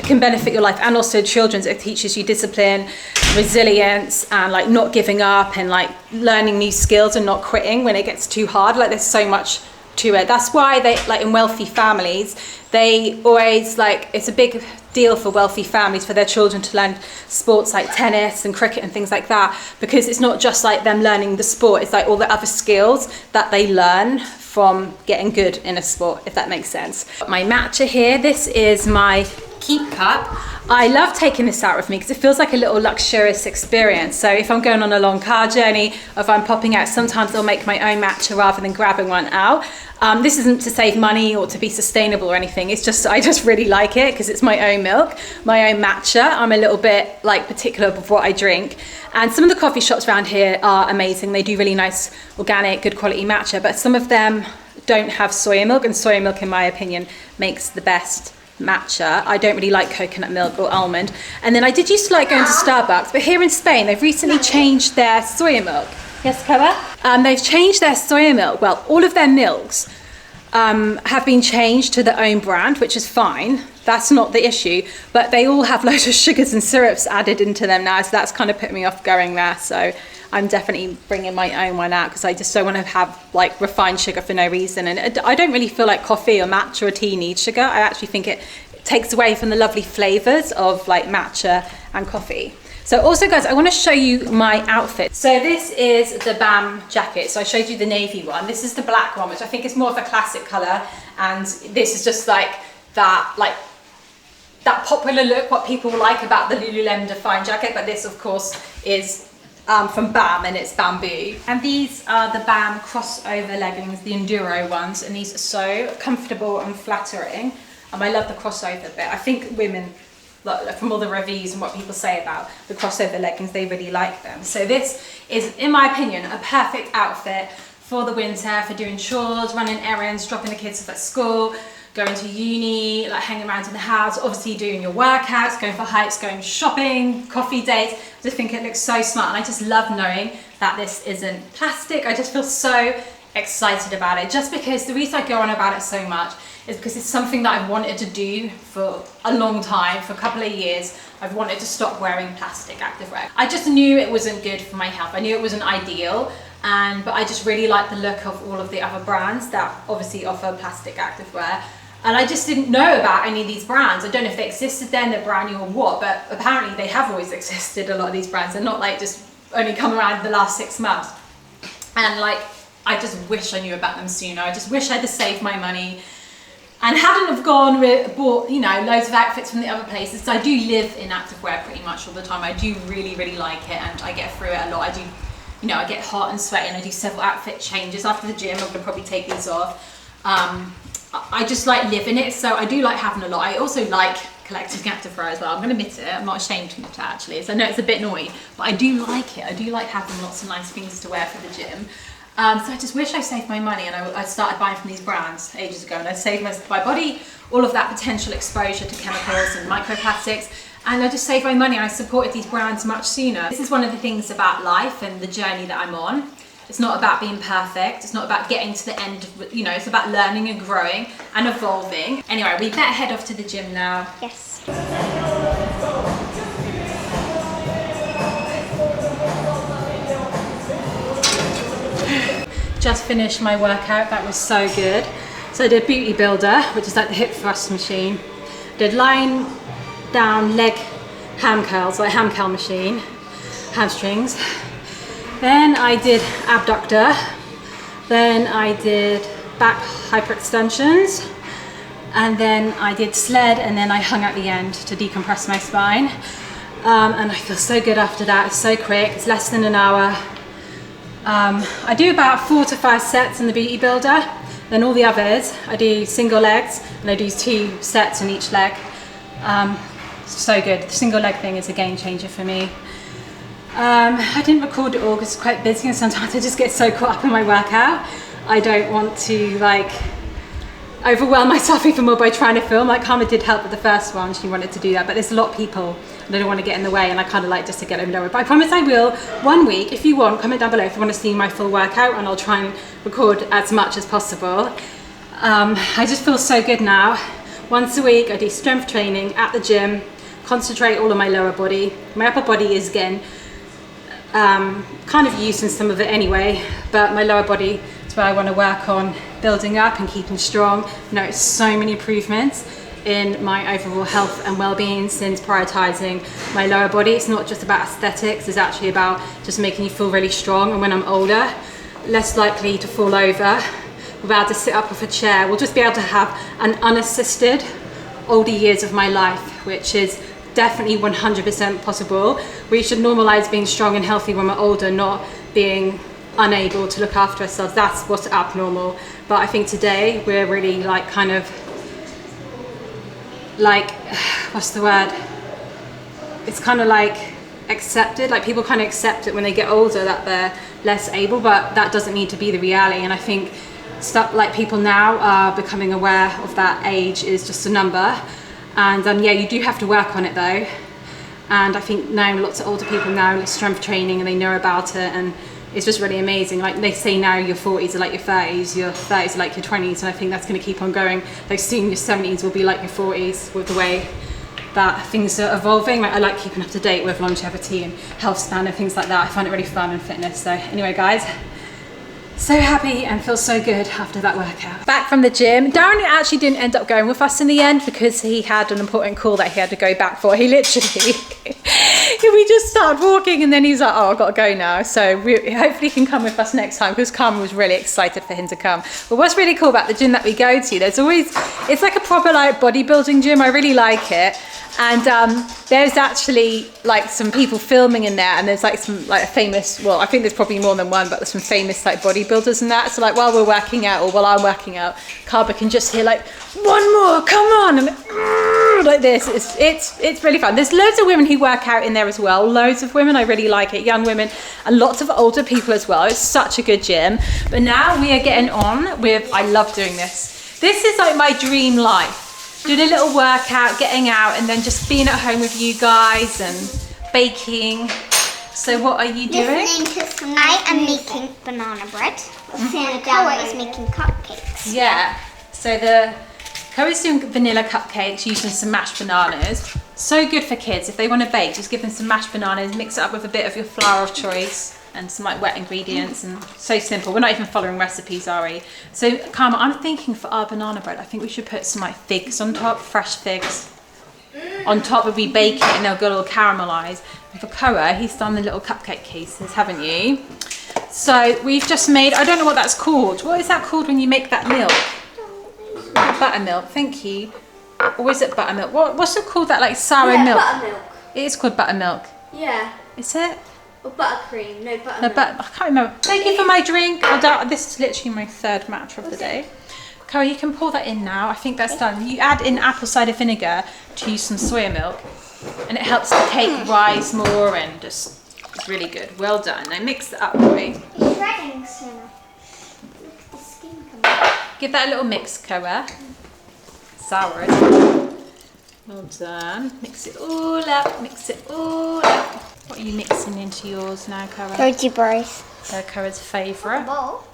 can benefit your life, and also children's. It teaches you discipline, resilience, and like not giving up, and like learning new skills and not quitting when it gets too hard. Like, there's so much to it. That's why they, like in wealthy families, they always like, it's a big deal for wealthy families for their children to learn sports like tennis and cricket and things like that, because it's not just like them learning the sport, it's like all the other skills that they learn from getting good in a sport, if that makes sense. My matcha here, this is my keep cup. I love taking this out with me because it feels like a little luxurious experience. So if I'm going on a long car journey, or if I'm popping out, sometimes I'll make my own matcha rather than grabbing one out. This isn't to save money or to be sustainable or anything. It's just, I just really like it because it's my own milk, my own matcha. I'm a little bit like particular with what I drink. And some of the coffee shops around here are amazing. They do really nice, organic, good quality matcha, but some of them don't have soya milk, and soya milk, in my opinion, makes the best matcha. I don't really like coconut milk or almond. And then I did used to like going to Starbucks, but here in Spain, they've recently changed their soya milk. Yes, Koa? They've changed their soya milk. Well, all of their milks have been changed to their own brand, which is fine. That's not the issue. But they all have loads of sugars and syrups added into them now, so that's kind of put me off going there. So I'm definitely bringing my own one out because I just don't want to have like refined sugar for no reason. And I don't really feel like coffee or matcha or tea needs sugar. I actually think it takes away from the lovely flavors of like matcha and coffee. So also, guys, I want to show you my outfit. So this is the BAM jacket. So I showed you the navy one. This is the black one, which I think is more of a classic color. And this is just like that popular look, what people like about the Lululemon Define jacket. But this, of course, is from BAM, and it's bamboo. And these are the BAM crossover leggings, the enduro ones. And these are so comfortable and flattering. I love the crossover bit. I think women, from all the reviews and what people say about the crossover leggings, they really like them. So this is, in my opinion, a perfect outfit for the winter, for doing chores, running errands, dropping the kids off at school, going to uni, like hanging around in the house, obviously doing your workouts, going for hikes, going shopping, coffee dates. I just think it looks so smart, and I just love knowing that this isn't plastic. I just feel so excited about it, just because the reason I go on about it so much is because it's something that I've wanted to do for a long time, for a couple of years. I've wanted to stop wearing plastic activewear. I just knew it wasn't good for my health. I knew it wasn't ideal, but I just really like the look of all of the other brands that obviously offer plastic activewear. And I just didn't know about any of these brands. I don't know if they existed then, they're brand new or what, but apparently they have always existed, a lot of these brands. They're not like just only come around in the last 6 months. And like, I just wish I knew about them sooner. I just wish I had saved my money and hadn't have bought, you know, loads of outfits from the other places. So I do live in activewear pretty much all the time. I do really, really like it, and I get through it a lot. I do, you know, I get hot and sweaty, and I do several outfit changes after the gym. I'm gonna probably take these off. I just like live in it, so I do like having a lot. I also like collecting activewear as well. I'm going to admit it. I'm not ashamed to admit it actually. So I know it's a bit naughty, but I do like it. I do like having lots of nice things to wear for the gym. So I just wish I saved my money, and I started buying from these brands ages ago, and I saved my body all of that potential exposure to chemicals and microplastics, and I just saved my money and I supported these brands much sooner. This is one of the things about life and the journey that I'm on. It's not about being perfect. It's not about getting to the end of, you know, it's about learning and growing and evolving. Anyway, we better head off to the gym now. Yes. Just finished my workout. That was so good. So I did Beauty Builder, which is like the hip thrust machine. Did lying down leg ham curls, like ham curl machine, hamstrings. Then I did abductor, then I did back hyperextensions, and then I did sled, and then I hung at the end to decompress my spine. And I feel so good after that. It's so quick, it's less than an hour. I do about 4 to 5 sets in the Beauty Builder. Then all the others, I do single legs, and I do 2 sets in each leg. So good. The single leg thing is a game changer for me. I didn't record it all because it's quite busy, and sometimes I just get so caught up in my workout. I don't want to like overwhelm myself even more by trying to film. Like Karma did help with the first one, she wanted to do that, but there's a lot of people and I don't want to get in the way, and I kind of like just to get them lower. But I promise I will one week. If you want, comment down below if you want to see my full workout, and I'll try and record as much as possible. I just feel so good now. Once a week I do strength training at the gym, concentrate all on my lower body. My upper body is getting kind of using some of it anyway, but my lower body is where I want to work on building up and keeping strong. I noticed so many improvements in my overall health and well-being since prioritizing my lower body. It's not just about aesthetics, it's actually about just making you feel really strong, and when I'm older, less likely to fall over, we'll be able to sit up off a chair. We'll just be able to have an unassisted older years of my life, which is definitely 100% possible. We should normalize being strong and healthy when we're older, not being unable to look after ourselves. That's what's abnormal. But I think today we're really like kind of like, what's the word? It's kind of like accepted, like people kind of accept it when they get older that they're less able, but that doesn't need to be the reality. And I think stuff like people now are becoming aware of that age is just a number. And yeah, you do have to work on it though. And I think now lots of older people now strength training and they know about it, and it's just really amazing. Like they say now your 40s are like your 30s, your 30s are like your 20s, and I think that's going to keep on going. Like soon your 70s will be like your 40s with the way that things are evolving. Like I like keeping up to date with longevity and health span and things like that. I find it really fun and fitness. So anyway guys, so happy and feel so good after that workout. Back from the gym. Darren actually didn't end up going with us in the end because he had an important call that he had to go back for. He literally, we just started walking and then he's like, oh, I've got to go now. So hopefully he can come with us next time, because Carmen was really excited for him to come. But what's really cool about the gym that we go to, there's always, it's like a proper like bodybuilding gym. I really like it. And there's actually like some people filming in there, and there's like some like famous, well, I think there's probably more than one, but there's some famous like bodybuilders and that. So like while we're working out, or while I'm working out, Carba can just hear like, one more, come on, and like this. It's really fun. There's loads of women who work out in there as well. Loads of women. I really like it. Young women and lots of older people as well. It's such a good gym. But now we are getting on with, I love doing this. This is like my dream life. Doing a little workout, getting out, and then just being at home with you guys and baking. So what are you doing? I am making banana bread. And Koa is making cupcakes. Yeah. So Koa's doing vanilla cupcakes using some mashed bananas. So good for kids. If they want to bake, just give them some mashed bananas, mix it up with a bit of your flour of choice and some like wet ingredients, and so simple. We're not even following recipes, are we? So Karma, I'm thinking for our banana bread, I think we should put some like figs on top, fresh figs on top. If we bake it and they'll go a little caramelized. And for Koa, he's done the little cupcake cases, haven't you? So we've just made, I don't know what that's called. What is that called when you make that milk? Buttermilk, thank you. Or is it buttermilk? What's it called, that like sour milk? Buttermilk. It is called buttermilk. Yeah. Is it? Or buttercream. No, buttermilk. I can't remember. Thank you for my drink. This is literally my third matcha of the day. Cara, you can pour that in now. I think that's done. You add in apple cider vinegar to use some soya milk, and it helps the cake rise more and just, it's really good. Well done. Now mix it up, boy. It's shredding, Sienna. Look at the skin coming. Give that a little mix, Cara. Sour it. Well done. Mix it all up. Mix it all up. What are you mixing into yours now, Cara? Goji berries. They're Cara's favourite. Bowl.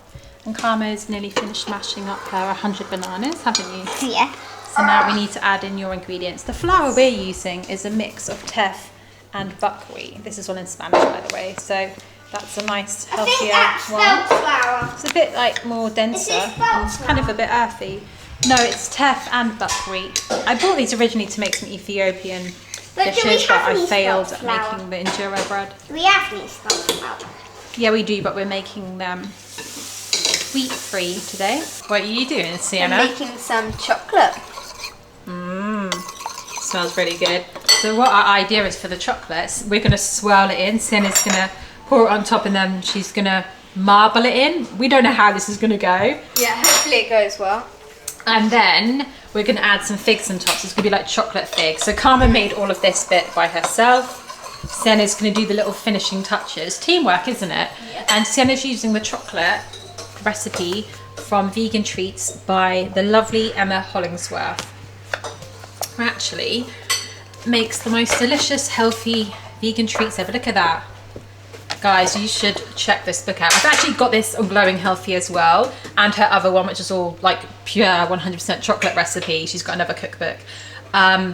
And Carmo's nearly finished mashing up her 100 bananas, haven't you? Yeah. So now we need to add in your ingredients. The flour we're using is a mix of teff and buckwheat. This is all in Spanish, by the way. So that's a nice, healthier one. flour. It's a bit like more denser. And it's kind of a bit earthy. No, it's teff and buckwheat. I bought these originally to make some Ethiopian dishes, but I failed at making the injera bread. We have any spelt flour. Yeah, we do, but we're making them wheat-free today. What are you doing, Sienna? I'm making some chocolate. Smells really good. So what our idea is for the chocolates, we're going to swirl it in. Sienna's going to pour it on top, and then she's going to marble it in. We don't know how this is going to go. Yeah, hopefully it goes well. And then we're going to add some figs on top. So it's going to be like chocolate figs. So Carmen made all of this bit by herself. Sienna's going to do the little finishing touches. Teamwork, isn't it? Yeah. And Sienna's using the chocolate recipe from Vegan Treats by the lovely Emma Hollingsworth, who actually makes the most delicious, healthy vegan treats ever. Look at that. Guys, you should check this book out. I've actually got this on Glowing Healthy as well, and her other one, which is all like pure 100% chocolate recipe. She's got another cookbook.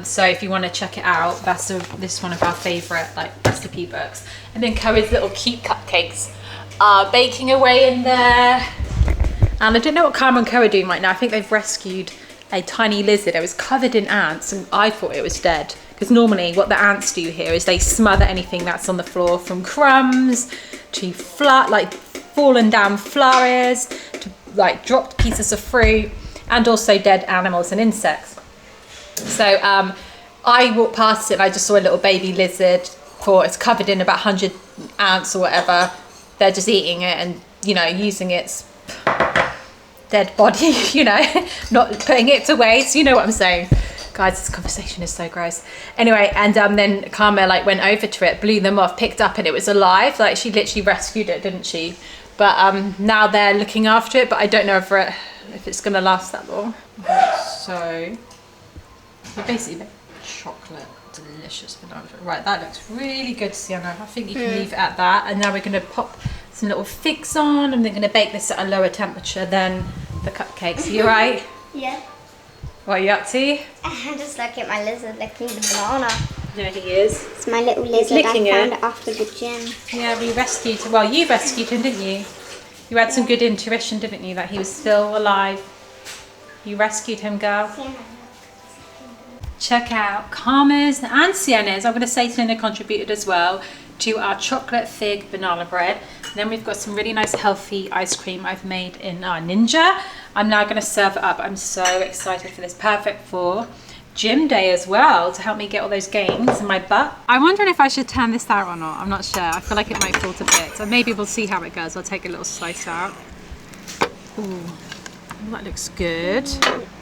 So if you want to check it out, this is one of our favourite like recipe books. And then Cora's little cute cupcakes are baking away in there. And I don't know what Carmen and Co are doing right now. I think they've rescued a tiny lizard. It was covered in ants, and I thought it was dead. Because normally what the ants do here is they smother anything that's on the floor, from crumbs to like fallen down flowers to like dropped pieces of fruit, and also dead animals and insects. So I walked past it and I just saw a little baby lizard. For it's covered in about 100 ants or whatever. They're just eating it and, you know, using its dead body, you know, not putting it to waste. You know what I'm saying. Guys, this conversation is so gross. Anyway, and then Karma like went over to it, blew them off, picked up, and it was alive. Like she literally rescued it, didn't she? But now they're looking after it, but I don't know if it's gonna last that long. So we basically make chocolate delicious banana. Right, that looks really good, Sienna. I think you can leave it at that. And now we're gonna pop some little figs on, and they're gonna bake this at a lower temperature than the cupcakes. Are you right? Yeah. What are you up to? I'm just looking at my lizard licking the banana. There he is. It's my little lizard. I licking found it. it after the gym. Yeah, we rescued him. Well, you rescued him, didn't you? You had some good intuition, didn't you, that he was still alive. You rescued him, girl. Check out Karma's and Sienna's. I'm going to say Sienna contributed as well to our chocolate fig banana bread. And then we've got some really nice healthy ice cream I've made in our Ninja. I'm now going to serve it up. I'm so excited for this. Perfect for gym day as well, to help me get all those gains in my butt. I'm wondering if I should turn this out or not. I'm not sure. I feel like it might fall to bits. So maybe we'll see how it goes. I'll take a little slice out. Ooh, that looks good.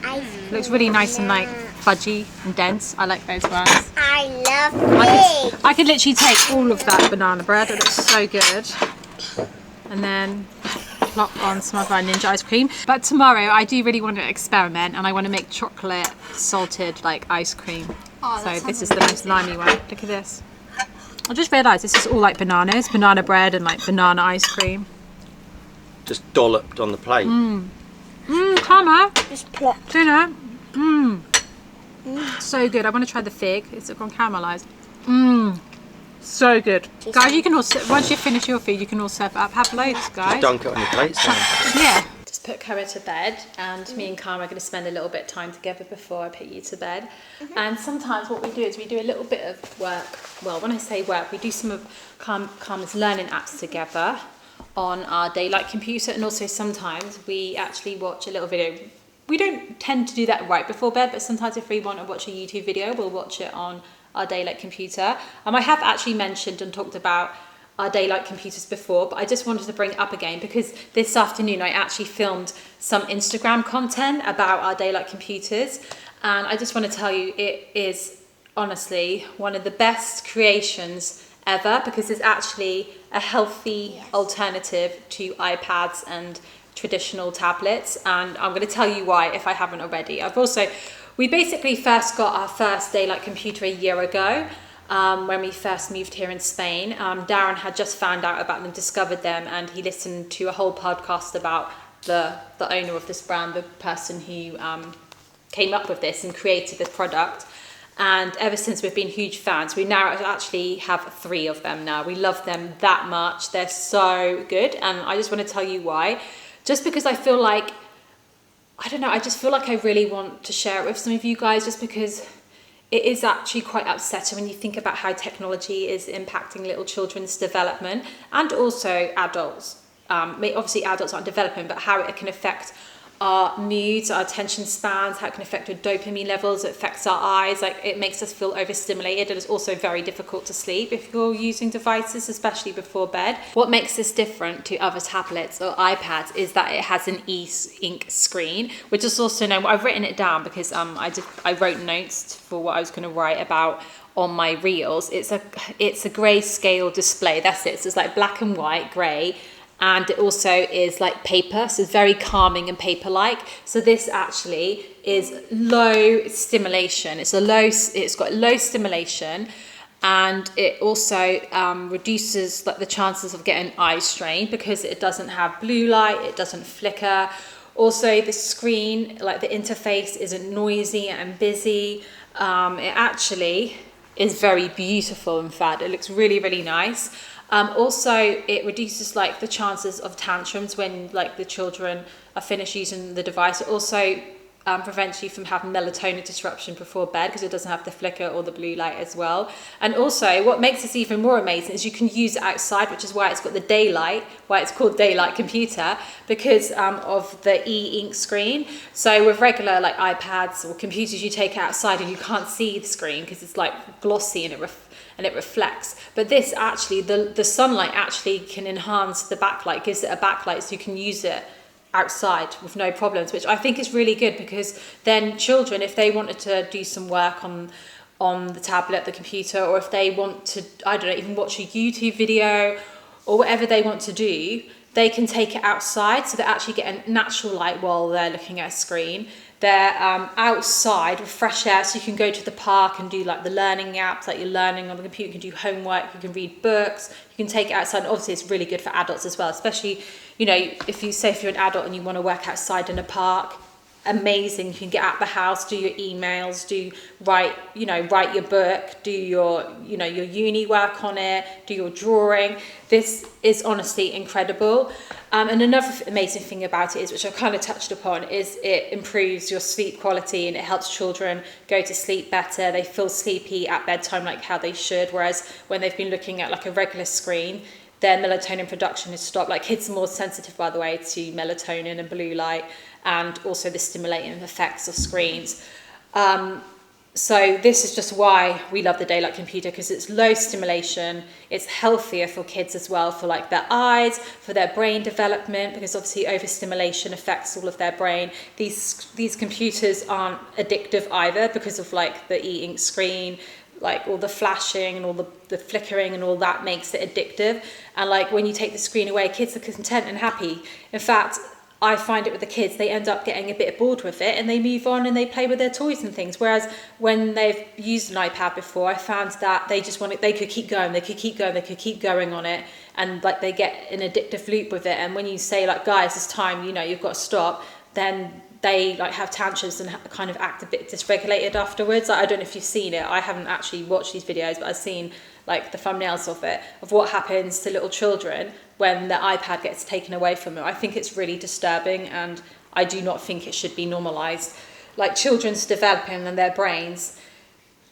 It looks really nice and like fudgy and dense. I like those ones. I love it. I could literally take all of that banana bread. It looks so good. And then plop on some of our Ninja ice cream. But tomorrow I do really want to experiment, and I want to make chocolate salted like ice cream. Oh, so this is the most limey one. Look at this. I just realised this is all like bananas, banana bread and like banana ice cream. Just dolloped on the plate. Karma. Just plop. Tuna. So good. I want to try the fig. It's gone caramelised. So good. Guys, you can all, once you finish your food, you can all serve it up. Have loads, guys. Dunk it on your plate, Sam. Yeah. Just put Cara to bed, and me and Karma are going to spend a little bit of time together before I put you to bed. And sometimes what we do is we do a little bit of work. Well, when I say work, we do some of Karma's learning apps together on our daylight computer, and also sometimes we actually watch a little video. We don't tend to do that right before bed, but sometimes if we want to watch a YouTube video, we'll watch it on our daylight computer. I have actually mentioned and talked about our daylight computers before, but I just wanted to bring it up again because this afternoon I actually filmed some Instagram content about our daylight computers, and I just want to tell you it is honestly one of the best creations ever because it's actually a healthy alternative to iPads and traditional tablets, and I'm going to tell you why if I haven't already. We basically first got our first daylight computer a year ago. When we first moved here in Spain. Darren had just found out about them, discovered them, and he listened to a whole podcast about the owner of this brand, the person who came up with this and created this product. And ever since we've been huge fans. We now actually have 3 of them now. We love them that much. They're so good, and I just want to tell you why. Just because I feel like, I don't know, I just feel like I really want to share it with some of you guys, just because it is actually quite upsetting when you think about how technology is impacting little children's development and also adults. Obviously adults aren't developing, but how it can affect our moods, our attention spans, how it can affect our dopamine levels, it affects our eyes, like it makes us feel overstimulated, and it's also very difficult to sleep if you're using devices, especially before bed. What makes this different to other tablets or iPads is that it has an e-ink screen, which is also known, I've written it down because I wrote notes for what I was going to write about on my reels. It's a grayscale display, that's it, so it's like black and white, grey, and it also is like paper, so it's very calming and paper-like. So this actually is low stimulation. It's got low stimulation, and it also reduces like the chances of getting eye strain because it doesn't have blue light, it doesn't flicker. Also, the screen, like the interface, isn't noisy and busy. It actually is very beautiful. In fact, it looks really, really nice. Also, it reduces like the chances of tantrums when like the children are finished using the device. It also prevents you from having melatonin disruption before bed because it doesn't have the flicker or the blue light as well. And also, what makes this even more amazing is you can use it outside, which is why it's got the daylight, why it's called daylight computer, because of the e-ink screen. So with regular like iPads or computers, you take it outside and you can't see the screen because it's like glossy and it reflects. But this actually, the sunlight actually can enhance the backlight, gives it a backlight so you can use it outside with no problems, which I think is really good because then children, if they wanted to do some work on the tablet, the computer, or if they want to, I don't know, even watch a YouTube video or whatever they want to do, they can take it outside so they actually get a natural light while they're looking at a screen. They're outside with fresh air, so you can go to the park and do like the learning apps, like you're learning on the computer, you can do homework, you can read books, you can take it outside. And obviously it's really good for adults as well, especially, you know, if you're an adult and you want to work outside in a park, amazing. You can get out of the house, do your emails, write your book, do your uni work on it, do your drawing. This is honestly incredible. And another amazing thing about it is, which I've kind of touched upon, is it improves your sleep quality and it helps children go to sleep better. They feel sleepy at bedtime like how they should, whereas when they've been looking at like a regular screen, their melatonin production is stopped. Like kids are more sensitive, by the way, to melatonin and blue light, and also the stimulating effects of screens. So this is just why we love the daylight computer, because it's low stimulation, it's healthier for kids as well, for like their eyes, for their brain development, because obviously overstimulation affects all of their brain. These computers aren't addictive either because of like the e-ink screen, like all the flashing and all the flickering and all that makes it addictive. And like when you take the screen away, kids are content and happy. In fact, I find it with the kids, they end up getting a bit bored with it and they move on and they play with their toys and things. Whereas when they've used an iPad before, I found that they could keep going on it, and like they get an addictive loop with it. And when you say like, guys, it's time, you've got to stop, then they like have tantrums and kind of act a bit dysregulated afterwards. I don't know if you've seen it. I haven't actually watched these videos, but I've seen like the thumbnails of it, of what happens to little children when the iPad gets taken away from them. I think it's really disturbing, and I do not think it should be normalised. Like children's developing and their brains,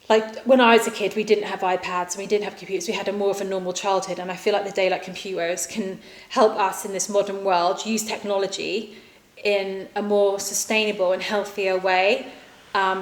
like when I was a kid, we didn't have iPads and we didn't have computers. We had more of a normal childhood, and I feel like the daylight computers can help us in this modern world use technology in a more sustainable and healthier way.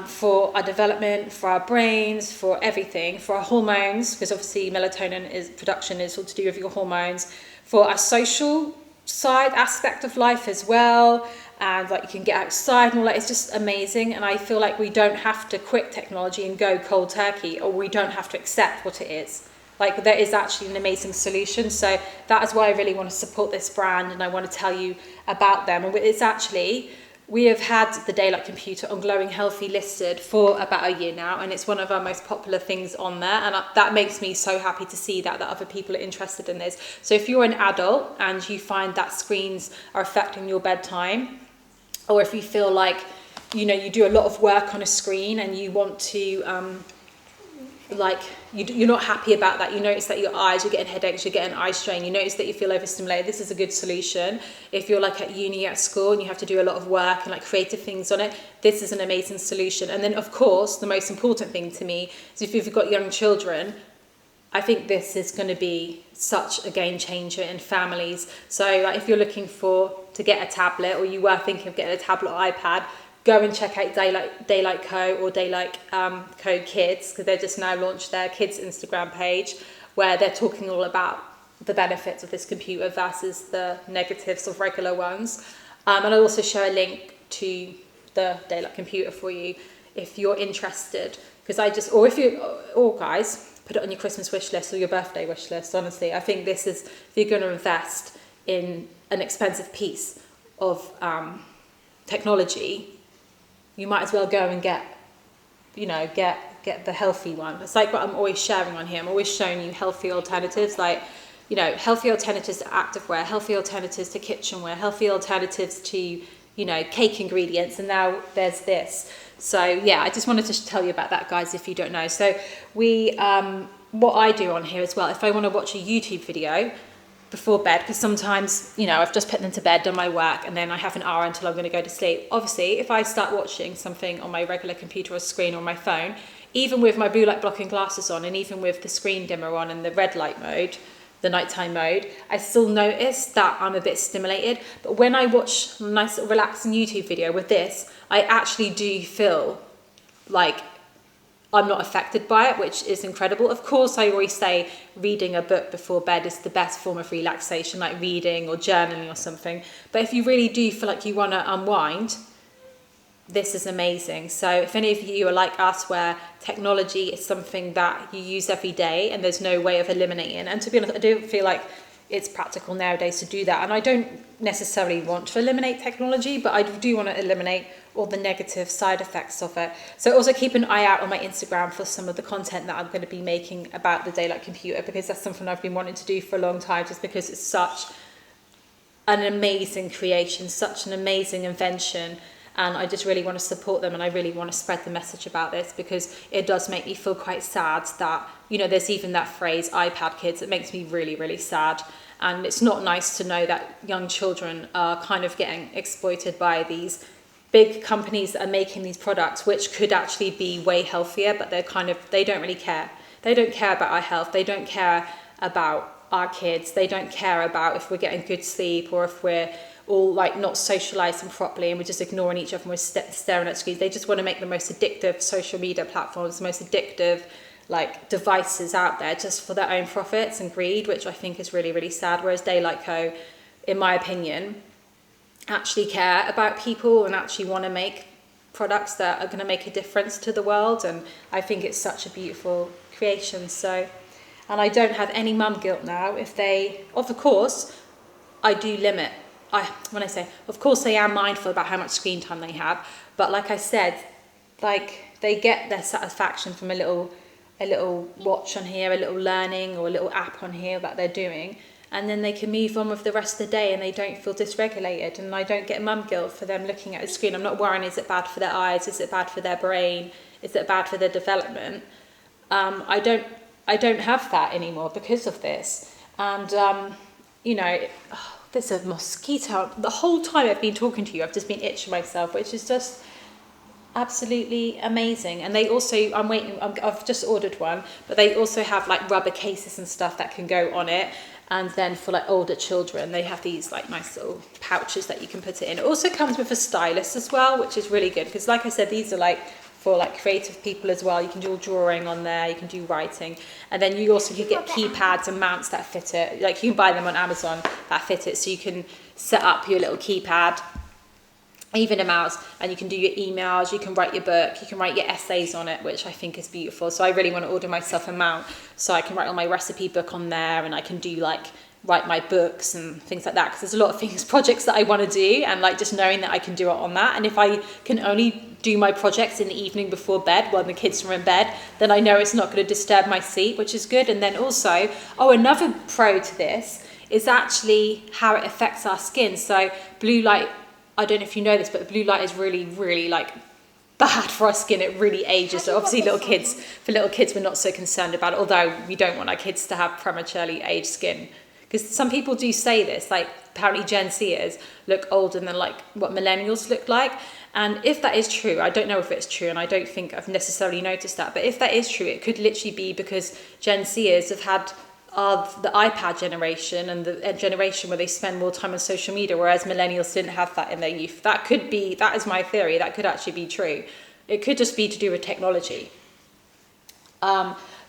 for our development, for our brains, for everything, for our hormones, because obviously melatonin production is all to do with your hormones, for our social side aspect of life as well, and like you can get outside and all that. It's just amazing, and I feel like we don't have to quit technology and go cold turkey, or we don't have to accept what it is. Like, there is actually an amazing solution. So that is why I really want to support this brand, and I want to tell you about them. And it's actually, we have had the Daylight Computer on Glowing Healthy listed for about a year now, and it's one of our most popular things on there, and that makes me so happy to see that other people are interested in this. So if you're an adult and you find that screens are affecting your bedtime, or if you feel like, you know, you do a lot of work on a screen and you want to you're not happy about that, you notice that your eyes, you're getting headaches, you're getting eye strain, you notice that you feel overstimulated, this is a good solution. If you're like at uni, at school, and you have to do a lot of work and like creative things on it, this is an amazing solution. And then of course, the most important thing to me is if you've got young children, I think this is going to be such a game changer in families. So like if you're looking to get a tablet, or you were thinking of getting a tablet or iPad, go and check out Daylight Co. or Daylight Co. Kids, because they've just now launched their kids Instagram page, where they're talking all about the benefits of this computer versus the negatives of regular ones. And I'll also share a link to the Daylight Computer for you if you're interested. Because guys, put it on your Christmas wish list or your birthday wish list. Honestly, I think this is, if you're going to invest in an expensive piece of technology, you might as well go and get the healthy one. It's like what I'm always sharing on here. I'm always showing you healthy alternatives, like, you know, healthy alternatives to activewear, healthy alternatives to kitchenware, healthy alternatives to, you know, cake ingredients, and now there's this. So yeah, I just wanted to tell you about that, guys, if you don't know. So what I do on here as well, if I want to watch a YouTube video before bed, because sometimes, you know, I've just put them to bed, done my work, and then I have an hour until I'm going to go to sleep. Obviously, if I start watching something on my regular computer or screen or my phone, even with my blue light blocking glasses on, and even with the screen dimmer on and the red light mode, the nighttime mode, I still notice that I'm a bit stimulated. But when I watch a nice relaxing YouTube video with this, I actually do feel like I'm not affected by it, which is incredible. Of course, I always say reading a book before bed is the best form of relaxation, like reading or journaling or something. But if you really do feel like you want to unwind, this is amazing. So if any of you are like us, where technology is something that you use every day and there's no way of eliminating, and to be honest, I don't feel like it's practical nowadays to do that. And I don't necessarily want to eliminate technology, but I do want to eliminate all the negative side effects of it. So also keep an eye out on my Instagram for some of the content that I'm going to be making about the Daylight Computer, because that's something I've been wanting to do for a long time, just because it's such an amazing creation, such an amazing invention. And I just really want to support them, and I really want to spread the message about this, because it does make me feel quite sad that, you know, there's even that phrase, iPad kids. It makes me really, really sad. And it's not nice to know that young children are kind of getting exploited by these big companies that are making these products, which could actually be way healthier, but they don't really care. They don't care about our health. They don't care about our kids. They don't care about if we're getting good sleep, or if we're all like not socializing properly and we're just ignoring each other and we're staring at screens. They just want to make the most addictive social media platforms, the most addictive like devices out there, just for their own profits and greed, which I think is really, really sad. Whereas Daylight Co., in my opinion, actually care about people and actually want to make products that are going to make a difference to the world. And I think it's such a beautiful creation. So, and I don't have any mum guilt now if they, of course, I do limit. When I say, of course, I am mindful about how much screen time they have, but like I said, like they get their satisfaction from a little watch on here, a little learning, or a little app on here that they're doing, and then they can move on with the rest of the day and they don't feel dysregulated, and I don't get mum guilt for them looking at the screen. I'm not worrying, is it bad for their eyes? Is it bad for their brain? Is it bad for their development? I don't have that anymore because of this. And you know, there's a mosquito. The whole time I've been talking to you, I've just been itching myself, which is just absolutely amazing. And they also, I've just ordered one, but they also have like rubber cases and stuff that can go on it. And then for like older children, they have these like nice little pouches that you can put it in. It also comes with a stylus as well, which is really good, because like I said, these are like for like creative people as well. You can do drawing on there, you can do writing, and then you also can get keypads and mounts that fit it. Like you can buy them on Amazon that fit it, so you can set up your little keypad, even a mouse, and you can do your emails, you can write your book, you can write your essays on it, which I think is beautiful. So I really want to order myself a mount so I can write on my recipe book on there, and I can do like write my books and things like that, because there's a lot of things, projects that I want to do, and like just knowing that I can do it on that. And if I can only do my projects in the evening before bed while the kids are in bed, then I know it's not going to disturb my sleep, which is good. And then also, another pro to this is actually how it affects our skin. So blue light, I don't know if you know this, but blue light is really, really like bad for our skin. It really ages. So obviously for little kids, we're not so concerned about it, although we don't want our kids to have prematurely aged skin. Because some people do say this, like apparently Gen Zers look older than like what millennials look like. And if that is true, I don't know if it's true, and I don't think I've necessarily noticed that, but if that is true, it could literally be because Gen Zers have had the iPad generation and the generation where they spend more time on social media, whereas millennials didn't have that in their youth. That is my theory, that could actually be true. It could just be to do with technology.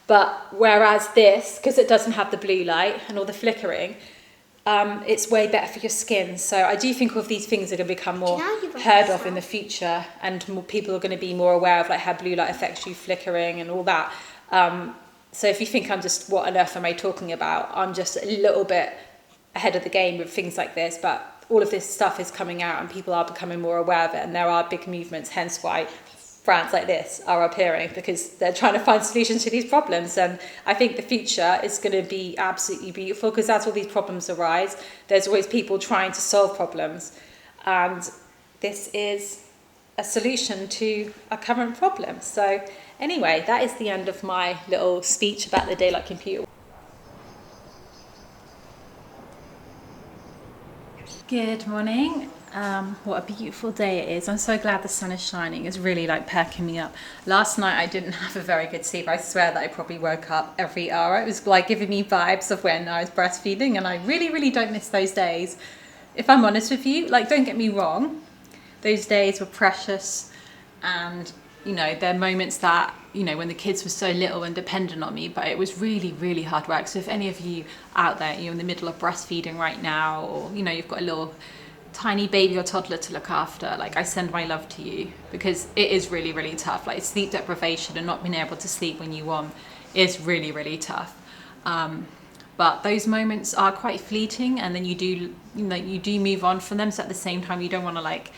But whereas this, because it doesn't have the blue light and all the flickering, it's way better for your skin. So I do think all of these things are going to become more heard of in the future, and more people are going to be more aware of like how blue light affects you, flickering and all that. So if you think I'm just, what on earth am I talking about? I'm just a little bit ahead of the game with things like this, but all of this stuff is coming out and people are becoming more aware of it, and there are big movements, hence why brands like this are appearing, because they're trying to find solutions to these problems. And I think the future is going to be absolutely beautiful, because as all these problems arise, there's always people trying to solve problems, and this is a solution to a current problem. So anyway, that is the end of my little speech about the daylight computer. Good morning. What a beautiful day it is. I'm so glad the sun is shining. It's really like perking me up. Last night I didn't have a very good sleep. I swear that I probably woke up every hour. It was like giving me vibes of when I was breastfeeding, and I really, really don't miss those days. If I'm honest with you, like, don't get me wrong, those days were precious, and there are moments that, when the kids were so little and dependent on me, but it was really, really hard work. So if any of you out there, you're in the middle of breastfeeding right now, or, you've got a little tiny baby or toddler to look after, like, I send my love to you, because it is really, really tough. Like, sleep deprivation and not being able to sleep when you want is really, really tough. But those moments are quite fleeting, and then you do move on from them. So at the same time, you don't want to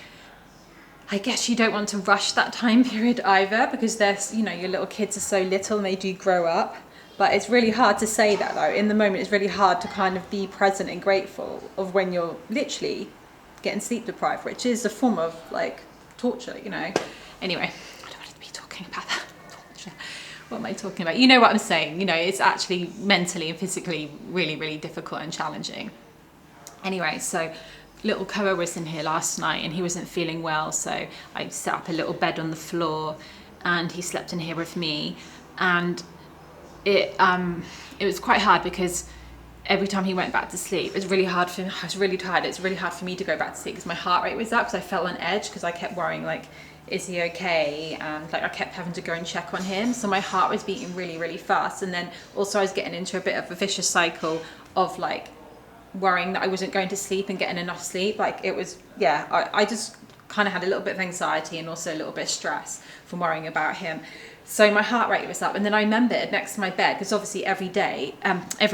I guess you don't want to rush that time period either, because there's, your little kids are so little and they do grow up. But it's really hard to say that though. In the moment, it's really hard to kind of be present and grateful of when you're literally getting sleep deprived, which is a form of like torture, Anyway, I don't want to be talking about that. Torture. What am I talking about? You know what I'm saying. It's actually mentally and physically really, really difficult and challenging. Anyway, so little Koa was in here last night and he wasn't feeling well, so I set up a little bed on the floor and he slept in here with me. And it was quite hard, because every time he went back to sleep, it was really hard for him. I was really tired. It's really hard for me to go back to sleep because my heart rate was up, because I felt on edge, because I kept worrying, like, is he okay? And like I kept having to go and check on him, so my heart was beating really, really fast. And then also I was getting into a bit of a vicious cycle of like worrying that I wasn't going to sleep and getting enough sleep. Like, it was, I just kind of had a little bit of anxiety and also a little bit of stress from worrying about him. So my heart rate was up. And then I remembered next to my bed, because obviously every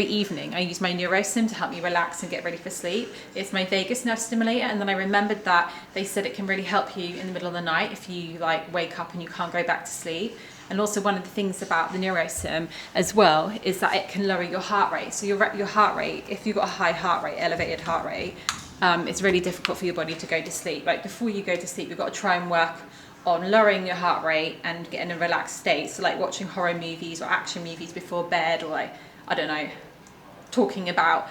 evening I use my neurostim to help me relax and get ready for sleep. It's my vagus nerve stimulator. And then I remembered that they said it can really help you in the middle of the night if you like wake up and you can't go back to sleep. And also one of the things about the neurostim as well is that it can lower your heart rate. So your heart rate, if you've got a high heart rate, elevated heart rate, it's really difficult for your body to go to sleep. Like, before you go to sleep, you've got to try and work on lowering your heart rate and getting in a relaxed state. So like watching horror movies or action movies before bed, or like, I don't know, talking about,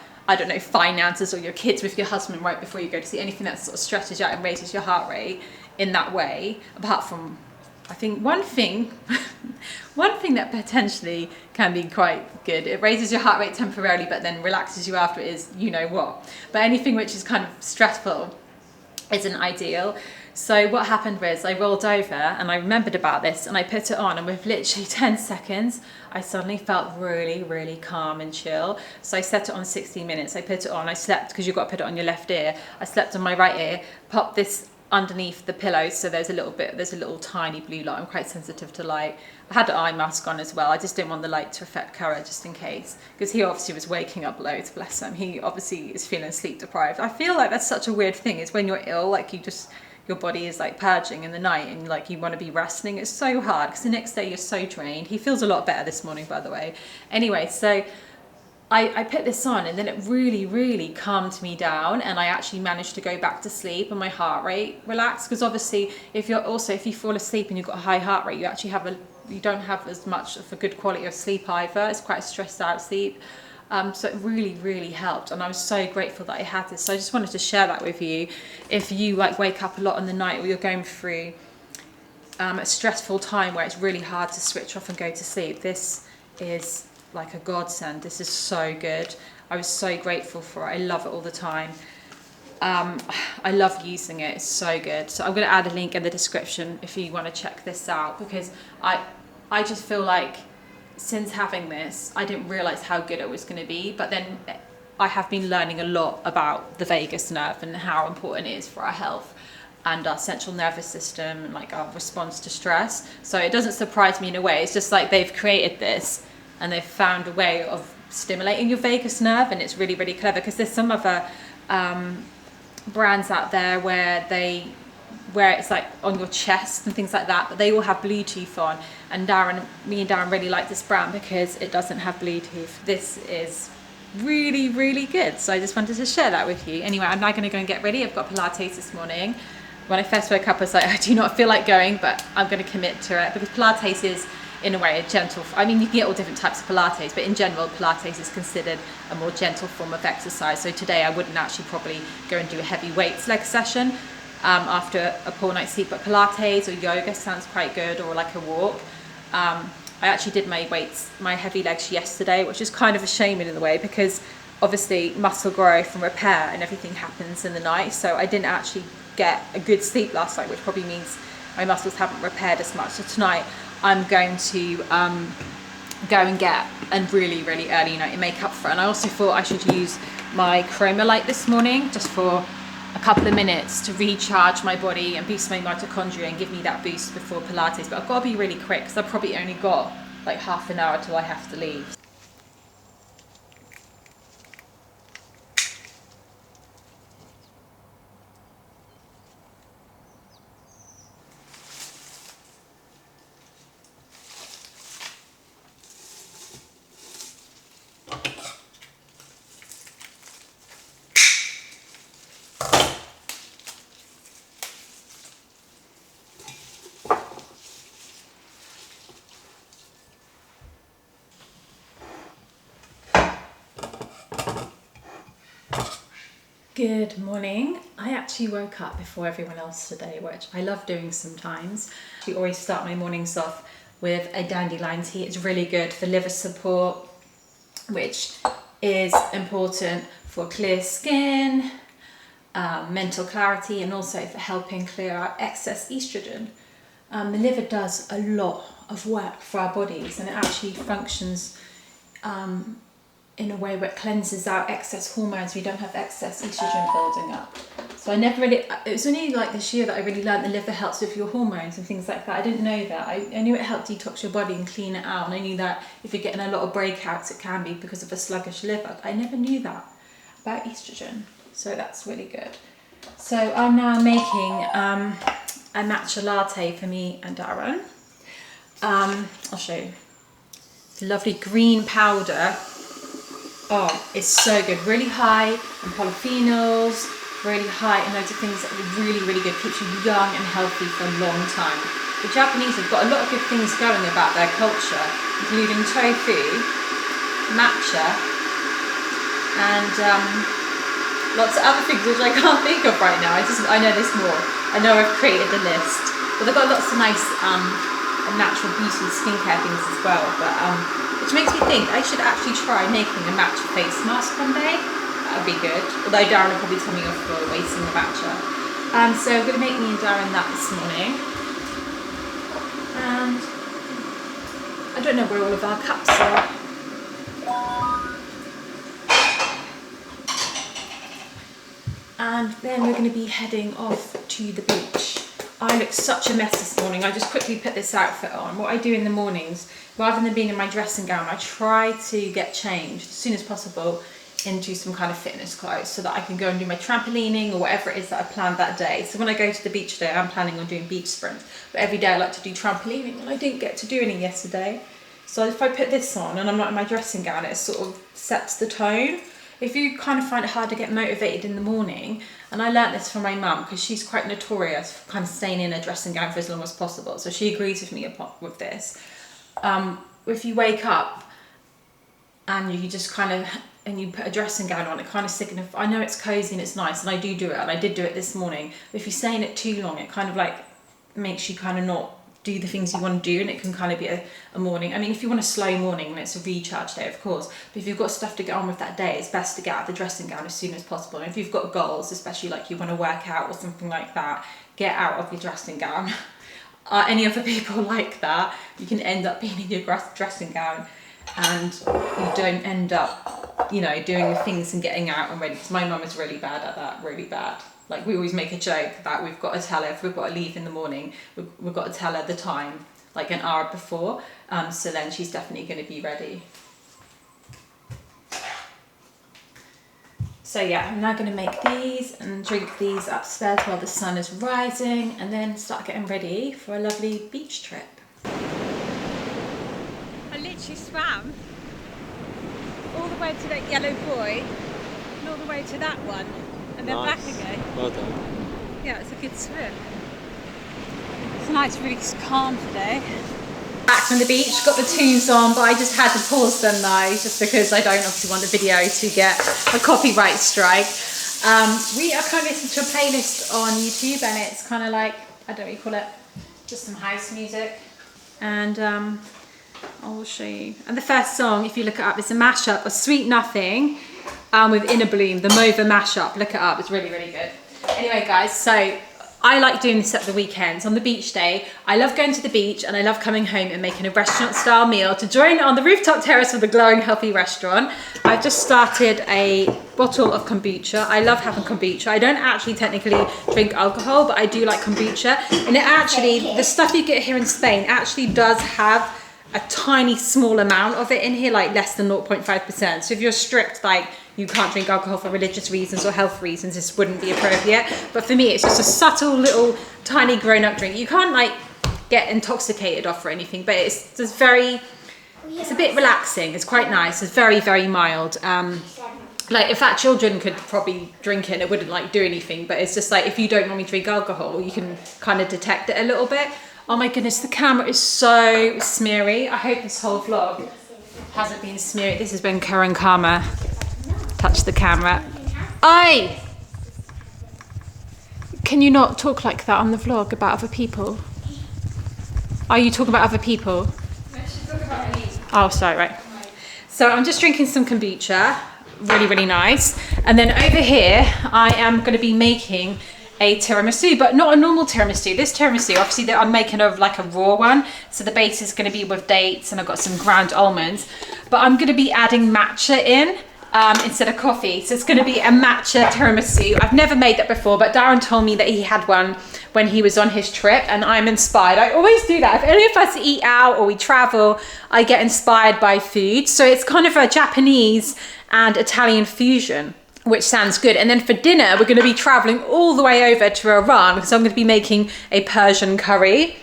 finances or your kids with your husband right before you go to sleep. Anything that sort of stretches you out and raises your heart rate in that way. Apart from, I think one thing that potentially can be quite good, it raises your heart rate temporarily but then relaxes you after, is, But anything which is kind of stressful isn't ideal. So what happened was I rolled over and I remembered about this and I put it on, and with literally 10 seconds, I suddenly felt really, really calm and chill. So I set it on 60 minutes. I put it on, I slept, because you've got to put it on your left ear. I slept on my right ear, popped this underneath the pillows, so there's a little tiny blue light. I'm quite sensitive to light. I had an eye mask on as well. I just didn't want the light to affect Cara, just in case, because he obviously was waking up loads, bless him. He obviously is feeling sleep deprived. I feel like that's such a weird thing, is when you're ill, like your body is like purging in the night and like you want to be resting. It's so hard because the next day you're so drained. He feels a lot better this morning, by the way. Anyway, so I put this on, and then it really, really calmed me down, and I actually managed to go back to sleep and my heart rate relaxed, because obviously if you fall asleep and you've got a high heart rate, you don't have as much of a good quality of sleep either. It's quite a stressed out sleep. So it really, really helped, and I was so grateful that I had this. So I just wanted to share that with you. If you like wake up a lot in the night, or you're going through a stressful time where it's really hard to switch off and go to sleep, this is like a godsend. This is so good. I was so grateful for it. I love it all the time. I love using it. It's so good. So I'm going to add a link in the description if you want to check this out, because I just feel like since having this, I didn't realize how good it was going to be, but then I have been learning a lot about the vagus nerve and how important it is for our health and our central nervous system and like our response to stress. So it doesn't surprise me in a way. It's just like they've created this and they've found a way of stimulating your vagus nerve, and it's really, really clever, because there's some other brands out there where it's like on your chest and things like that, but they all have Bluetooth on, and me and Darren really like this brand because it doesn't have Bluetooth. This is really, really good. So I just wanted to share that with you. Anyway, I'm now going to go and get ready. I've got Pilates this morning. When I first woke up, I was like, I do not feel like going, but I'm going to commit to it, because Pilates is, in a way, a gentle, I mean, you can get all different types of Pilates, but in general, Pilates is considered a more gentle form of exercise. So today I wouldn't actually probably go and do a heavy weights leg session after a poor night's sleep, but Pilates or yoga sounds quite good, or like a walk. I actually did my heavy legs yesterday, which is kind of a shame in a way, because obviously muscle growth and repair and everything happens in the night. So I didn't actually get a good sleep last night, which probably means my muscles haven't repaired as much. So tonight I'm going to go and get a really, really early night and make up for it. And I also thought I should use my chroma light this morning just for a couple of minutes to recharge my body and boost my mitochondria and give me that boost before Pilates. But I've got to be really quick, because I've probably only got like half an hour till I have to leave. Good morning. I actually woke up before everyone else today, which I love doing sometimes. I always start my mornings off with a dandelion tea. It's really good for liver support, which is important for clear skin, mental clarity, and also for helping clear out excess estrogen. The liver does a lot of work for our bodies, and it actually functions in a way where it cleanses out excess hormones. We don't have excess estrogen building up. So it was only like this year that I really learned the liver helps with your hormones and things like that. I didn't know that. I knew it helped detox your body and clean it out, and I knew that if you're getting a lot of breakouts, it can be because of a sluggish liver. But I never knew that about estrogen, so that's really good. So I'm now making a matcha latte for me and Darren. I'll show you. It's a lovely green powder. Oh, it's so good. Really high in polyphenols, really high in loads of things that are really, really good. Keeps you young and healthy for a long time. The Japanese have got a lot of good things going about their culture, including tofu, matcha, and lots of other things which I can't think of right now. I know there's more. I know I've created a list. But they've got lots of nice natural beauty skincare things as well. But which makes me think I should actually try making a matcha face mask one day. That would be good. Although Darren will probably tell me off for wasting the matcha. So I'm going to make me and Darren that this morning. And I don't know where all of our cups are. And then we're going to be heading off to the beach. I look such a mess this morning. I just quickly put this outfit on. What I do in the mornings, rather than being in my dressing gown, I try to get changed as soon as possible into some kind of fitness clothes so that I can go and do my trampolining or whatever it is that I planned that day. So when I go to the beach today, I'm planning on doing beach sprints. But every day I like to do trampolining, and I didn't get to do any yesterday. So if I put this on and I'm not in my dressing gown, it sort of sets the tone. If you kind of find it hard to get motivated in the morning, and I learnt this from my mum because she's quite notorious for kind of staying in a dressing gown for as long as possible, so she agrees with me with this. If you wake up and you just kind of, and you put a dressing gown on, it kind of signifies, I know it's cozy and it's nice, and I do it, and I did do it this morning, but if you stay in it too long, it kind of like makes you kind of not do the things you want to do, and it can kind of be a morning. I mean, if you want a slow morning and it's a recharge day, of course, but if you've got stuff to get on with that day, it's best to get out of the dressing gown as soon as possible. And if you've got goals, especially like you want to work out or something like that, get out of your dressing gown. Any other people like that, you can end up being in your dressing gown and you don't end up, you know, doing the things and getting out and ready. Because my mum is really bad at that, really bad. Like, we always make a joke that we've got to tell her, if we've got to leave in the morning, we've got to tell her the time, like an hour before, so then she's definitely going to be ready. So yeah, I'm now going to make these and drink these upstairs while the sun is rising, and then start getting ready for a lovely beach trip. I literally swam all the way to that yellow buoy and all the way to that one. And then Nice. back again. Well done. Yeah, it's a good swim. Tonight's really calm today. Back from the beach, got the tunes on, but I just had to pause them though, just because I don't obviously want the video to get a copyright strike. We are kind of listening to a playlist on YouTube, and it's kind of like, I don't know what you call it, just some house music. And I will show you. And the first song, if you look it up, is a mashup of Sweet Nothing with Inner Bloom, the Mova mashup. Look it up, it's really, really good. Anyway, guys, so I like doing this at the weekends. On the beach day, I love going to the beach, and I love coming home and making a restaurant-style meal to join on the rooftop terrace of the glowing healthy restaurant. I've just started a bottle of kombucha. I love having kombucha. I don't actually technically drink alcohol, but I do like kombucha. And it actually, the stuff you get here in Spain actually does have a tiny small amount of it in here, like less than 0.5%. So if you're strict, like you can't drink alcohol for religious reasons or health reasons, this wouldn't be appropriate. But for me, it's just a subtle little tiny grown-up drink. You can't like get intoxicated off or anything, but it's just very, it's a bit relaxing. It's quite nice. It's very, very mild. Like, in fact, children could probably drink it and it wouldn't like do anything, but it's just like, if you don't normally drink alcohol, you can kind of detect it a little bit. Oh my goodness, the camera is so smeary. I hope this whole vlog hasn't been smeary. This is when Karen Karma touched the camera. Aye! Can you not talk like that on the vlog about other people? Are you talking about other people? No, she's talking about me. Oh, sorry, right. So I'm just drinking some kombucha. Really, really nice. And then over here, I am going to be making a tiramisu, but not a normal tiramisu. This tiramisu, obviously, I'm making like a raw one. So the base is going to be with dates, and I've got some ground almonds. But I'm going to be adding matcha in instead of coffee. So it's going to be a matcha tiramisu. I've never made that before, but Darren told me that he had one when he was on his trip, and I'm inspired. I always do that. If any of us eat out or we travel, I get inspired by food. So it's kind of a Japanese and Italian fusion, which sounds good. And then for dinner, we're going to be traveling all the way over to Iran, because I'm going to be making a Persian curry.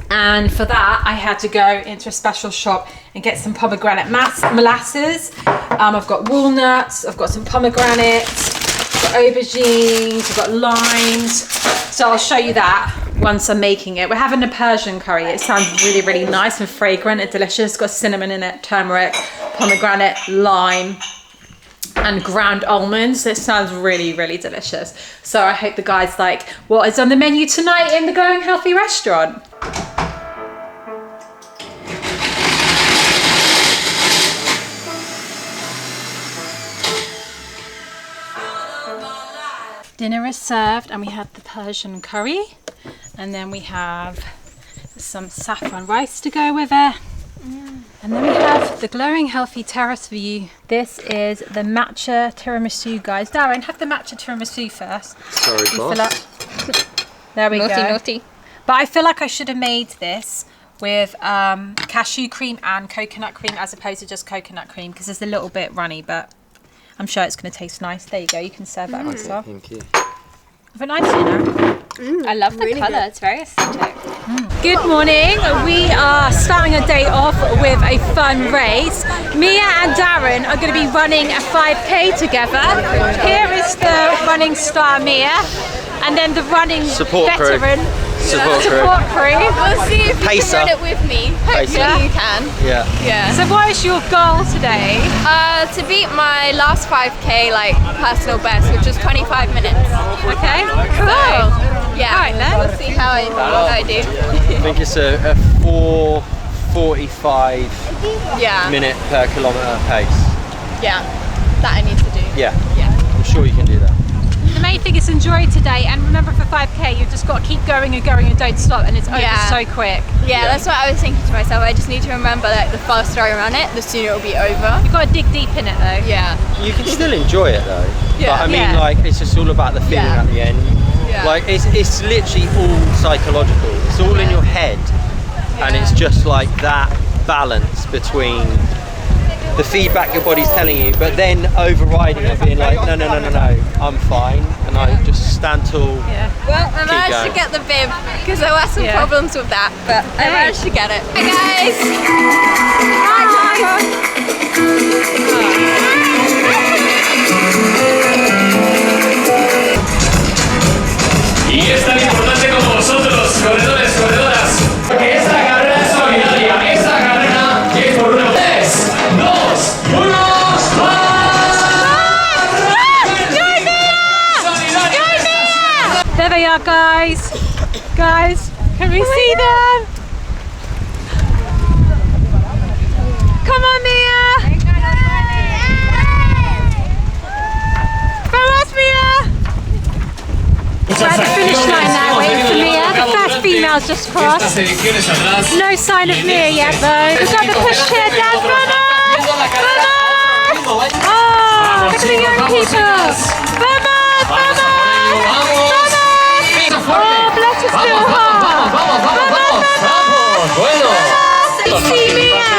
And for that, I had to go into a special shop and get some pomegranate molasses. I've got walnuts, I've got some pomegranates, I've got aubergines, I've got limes. So I'll show you that once I'm making it. We're having a Persian curry. It sounds really, really nice and fragrant and delicious. It's got cinnamon in it, turmeric, pomegranate, lime, and ground almonds. It sounds really, really delicious. So I hope the guys like what is on the menu tonight in the Glowing Healthy restaurant. Dinner is served, and we have the Persian curry, and then we have some saffron rice to go with it. And then we have the glowing healthy terrace view. This is the matcha tiramisu, guys. Darren, have the matcha tiramisu first. Sorry, boss. There we go. Naughty. But I feel like I should have made this with cashew cream and coconut cream as opposed to just coconut cream, because it's a little bit runny, but I'm sure it's going to taste nice. There you go. You can serve that yourself. Thank you. Have a nice dinner. I love the colour, it's very aesthetic. Good morning. We are starting a day off with a fun race. Mia and Darren are going to be running a 5K together. Here is the running star, Mia, and then the running Support crew. veteran. Support crew. We'll see if you Pacer. can run it with me. Hopefully Pacer. you can. Yeah. Yeah. So what is your goal today? To beat my last 5K personal best, which was 25 minutes. Okay, cool. So, yeah. All right, then. We'll see how I do. I think it's a 4:45 minute per kilometre pace. Yeah. That I need to do. Yeah. Yeah. I'm sure you can do that. The main thing is enjoy today, and remember for 5K you've just got to keep going and going and don't stop, and it's over so quick. Yeah, that's what I was thinking to myself. I just need to remember that the faster I run it, the sooner it'll be over. You've got to dig deep in it though. Yeah. You can still enjoy it though. Yeah. But I mean, Yeah. like, it's just all about the feeling at the end. Yeah. Like, it's literally all psychological. It's all in your head, and it's just like that balance between the feedback your body's telling you, but then overriding it, being like, no, I'm fine, and I just stand tall. Yeah. Well, I managed going. to get the bib because there were some Yeah. problems with that, but I managed to get it. Hi guys! Y es tan importante como vosotros, corredores, corredoras, porque esta carrera es solidaria, esta carrera es por una. 3, 2, 1, There they are, guys. Guys, can we see them? Come on, Mia. Vamos, Mia. We're at the finish line now, waiting for Mia. The first female's just crossed. Estas ediciones atrás. No sign of Mia yet, though. We've got the pushchair down. Vamos! Vamos! Oh, look at the young people. Vamos! Vamos! Oh, bless us still hard. Vamos, bueno. See Mia.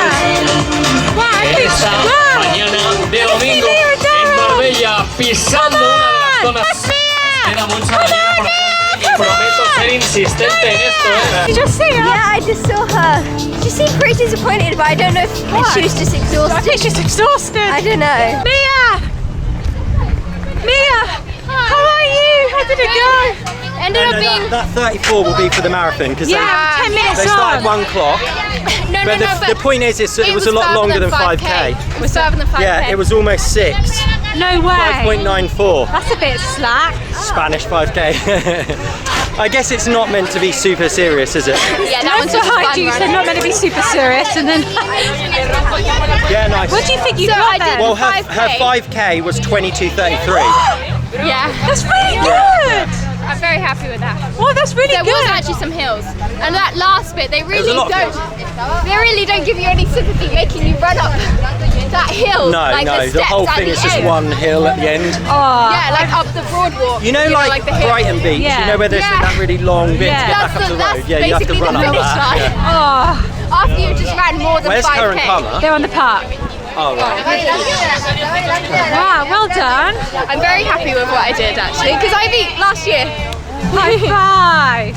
Wow, I think Esta wow. mañana de domingo en Marbella, pisando una de las zonas. Queda mucho mañana por delante y prometo ser insistente en esto. Did you see her? Yeah, I just saw her. She seemed pretty disappointed, but I don't know if she was just exhausted. I think she's exhausted. I don't know. Mia! Mia! How are you? How did it go? Ended up being that 34 will be for the marathon, because Yeah, 10 minutes they start at on. 1 o'clock. no, But the point is, it was a lot further longer than 5K. It was further than 5K. Yeah, it was almost 6. No way. 5.94. That's a bit slack. Spanish 5K. I guess it's not meant to be super serious, is it? Yeah, that one's So just a high, fun you run. said not meant to be super serious, and then Yeah, nice. what do you think you So got I did then? Well, her 5K. 5K was 22:33. Yeah, That's really good. I'm very happy with that. Oh, that's really There good. was actually some hills, and that last bit, they really a lot of don't. They really don't give you any sympathy, making you run up that hill. No, like no, the, the steps whole at thing the is just end. one hill at the end. Oh, Yeah, like up the broad walk. You know, like the hill. Brighton Beach, Yeah. you know where there's Yeah. that really long bit Yeah. to get back up the That's road? Yeah, you have to basically run the up finish that. line. Yeah. oh, After you just ran more than Where's 5K. her and Colour? they're on the park. Oh, right. Wow, well done. I'm very happy with what I did actually, because I beat last year. High five.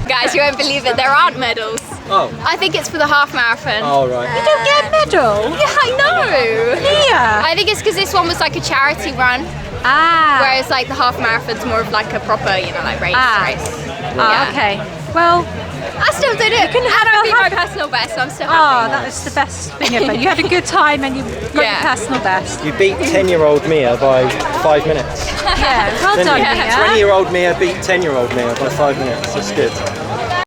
Guys, you won't believe it, there aren't medals. Oh. I think it's for the half marathon. Oh, right. You don't get a medal. Yeah, I know. Mia. I think it's because this one was like a charity run, Ah. whereas like the half marathon's more of like a proper, race. Ah, Yeah. okay. Well, I still did it. can And have I a beat hug. my personal best, so I'm still oh, happy. that is the best thing ever. You had a good time and you got Yeah. your personal best. You beat 10-year-old Mia by 5 minutes. Yeah, well Then done, you- Mia. 20-year-old Mia beat 10-year-old Mia by 5 minutes. That's good.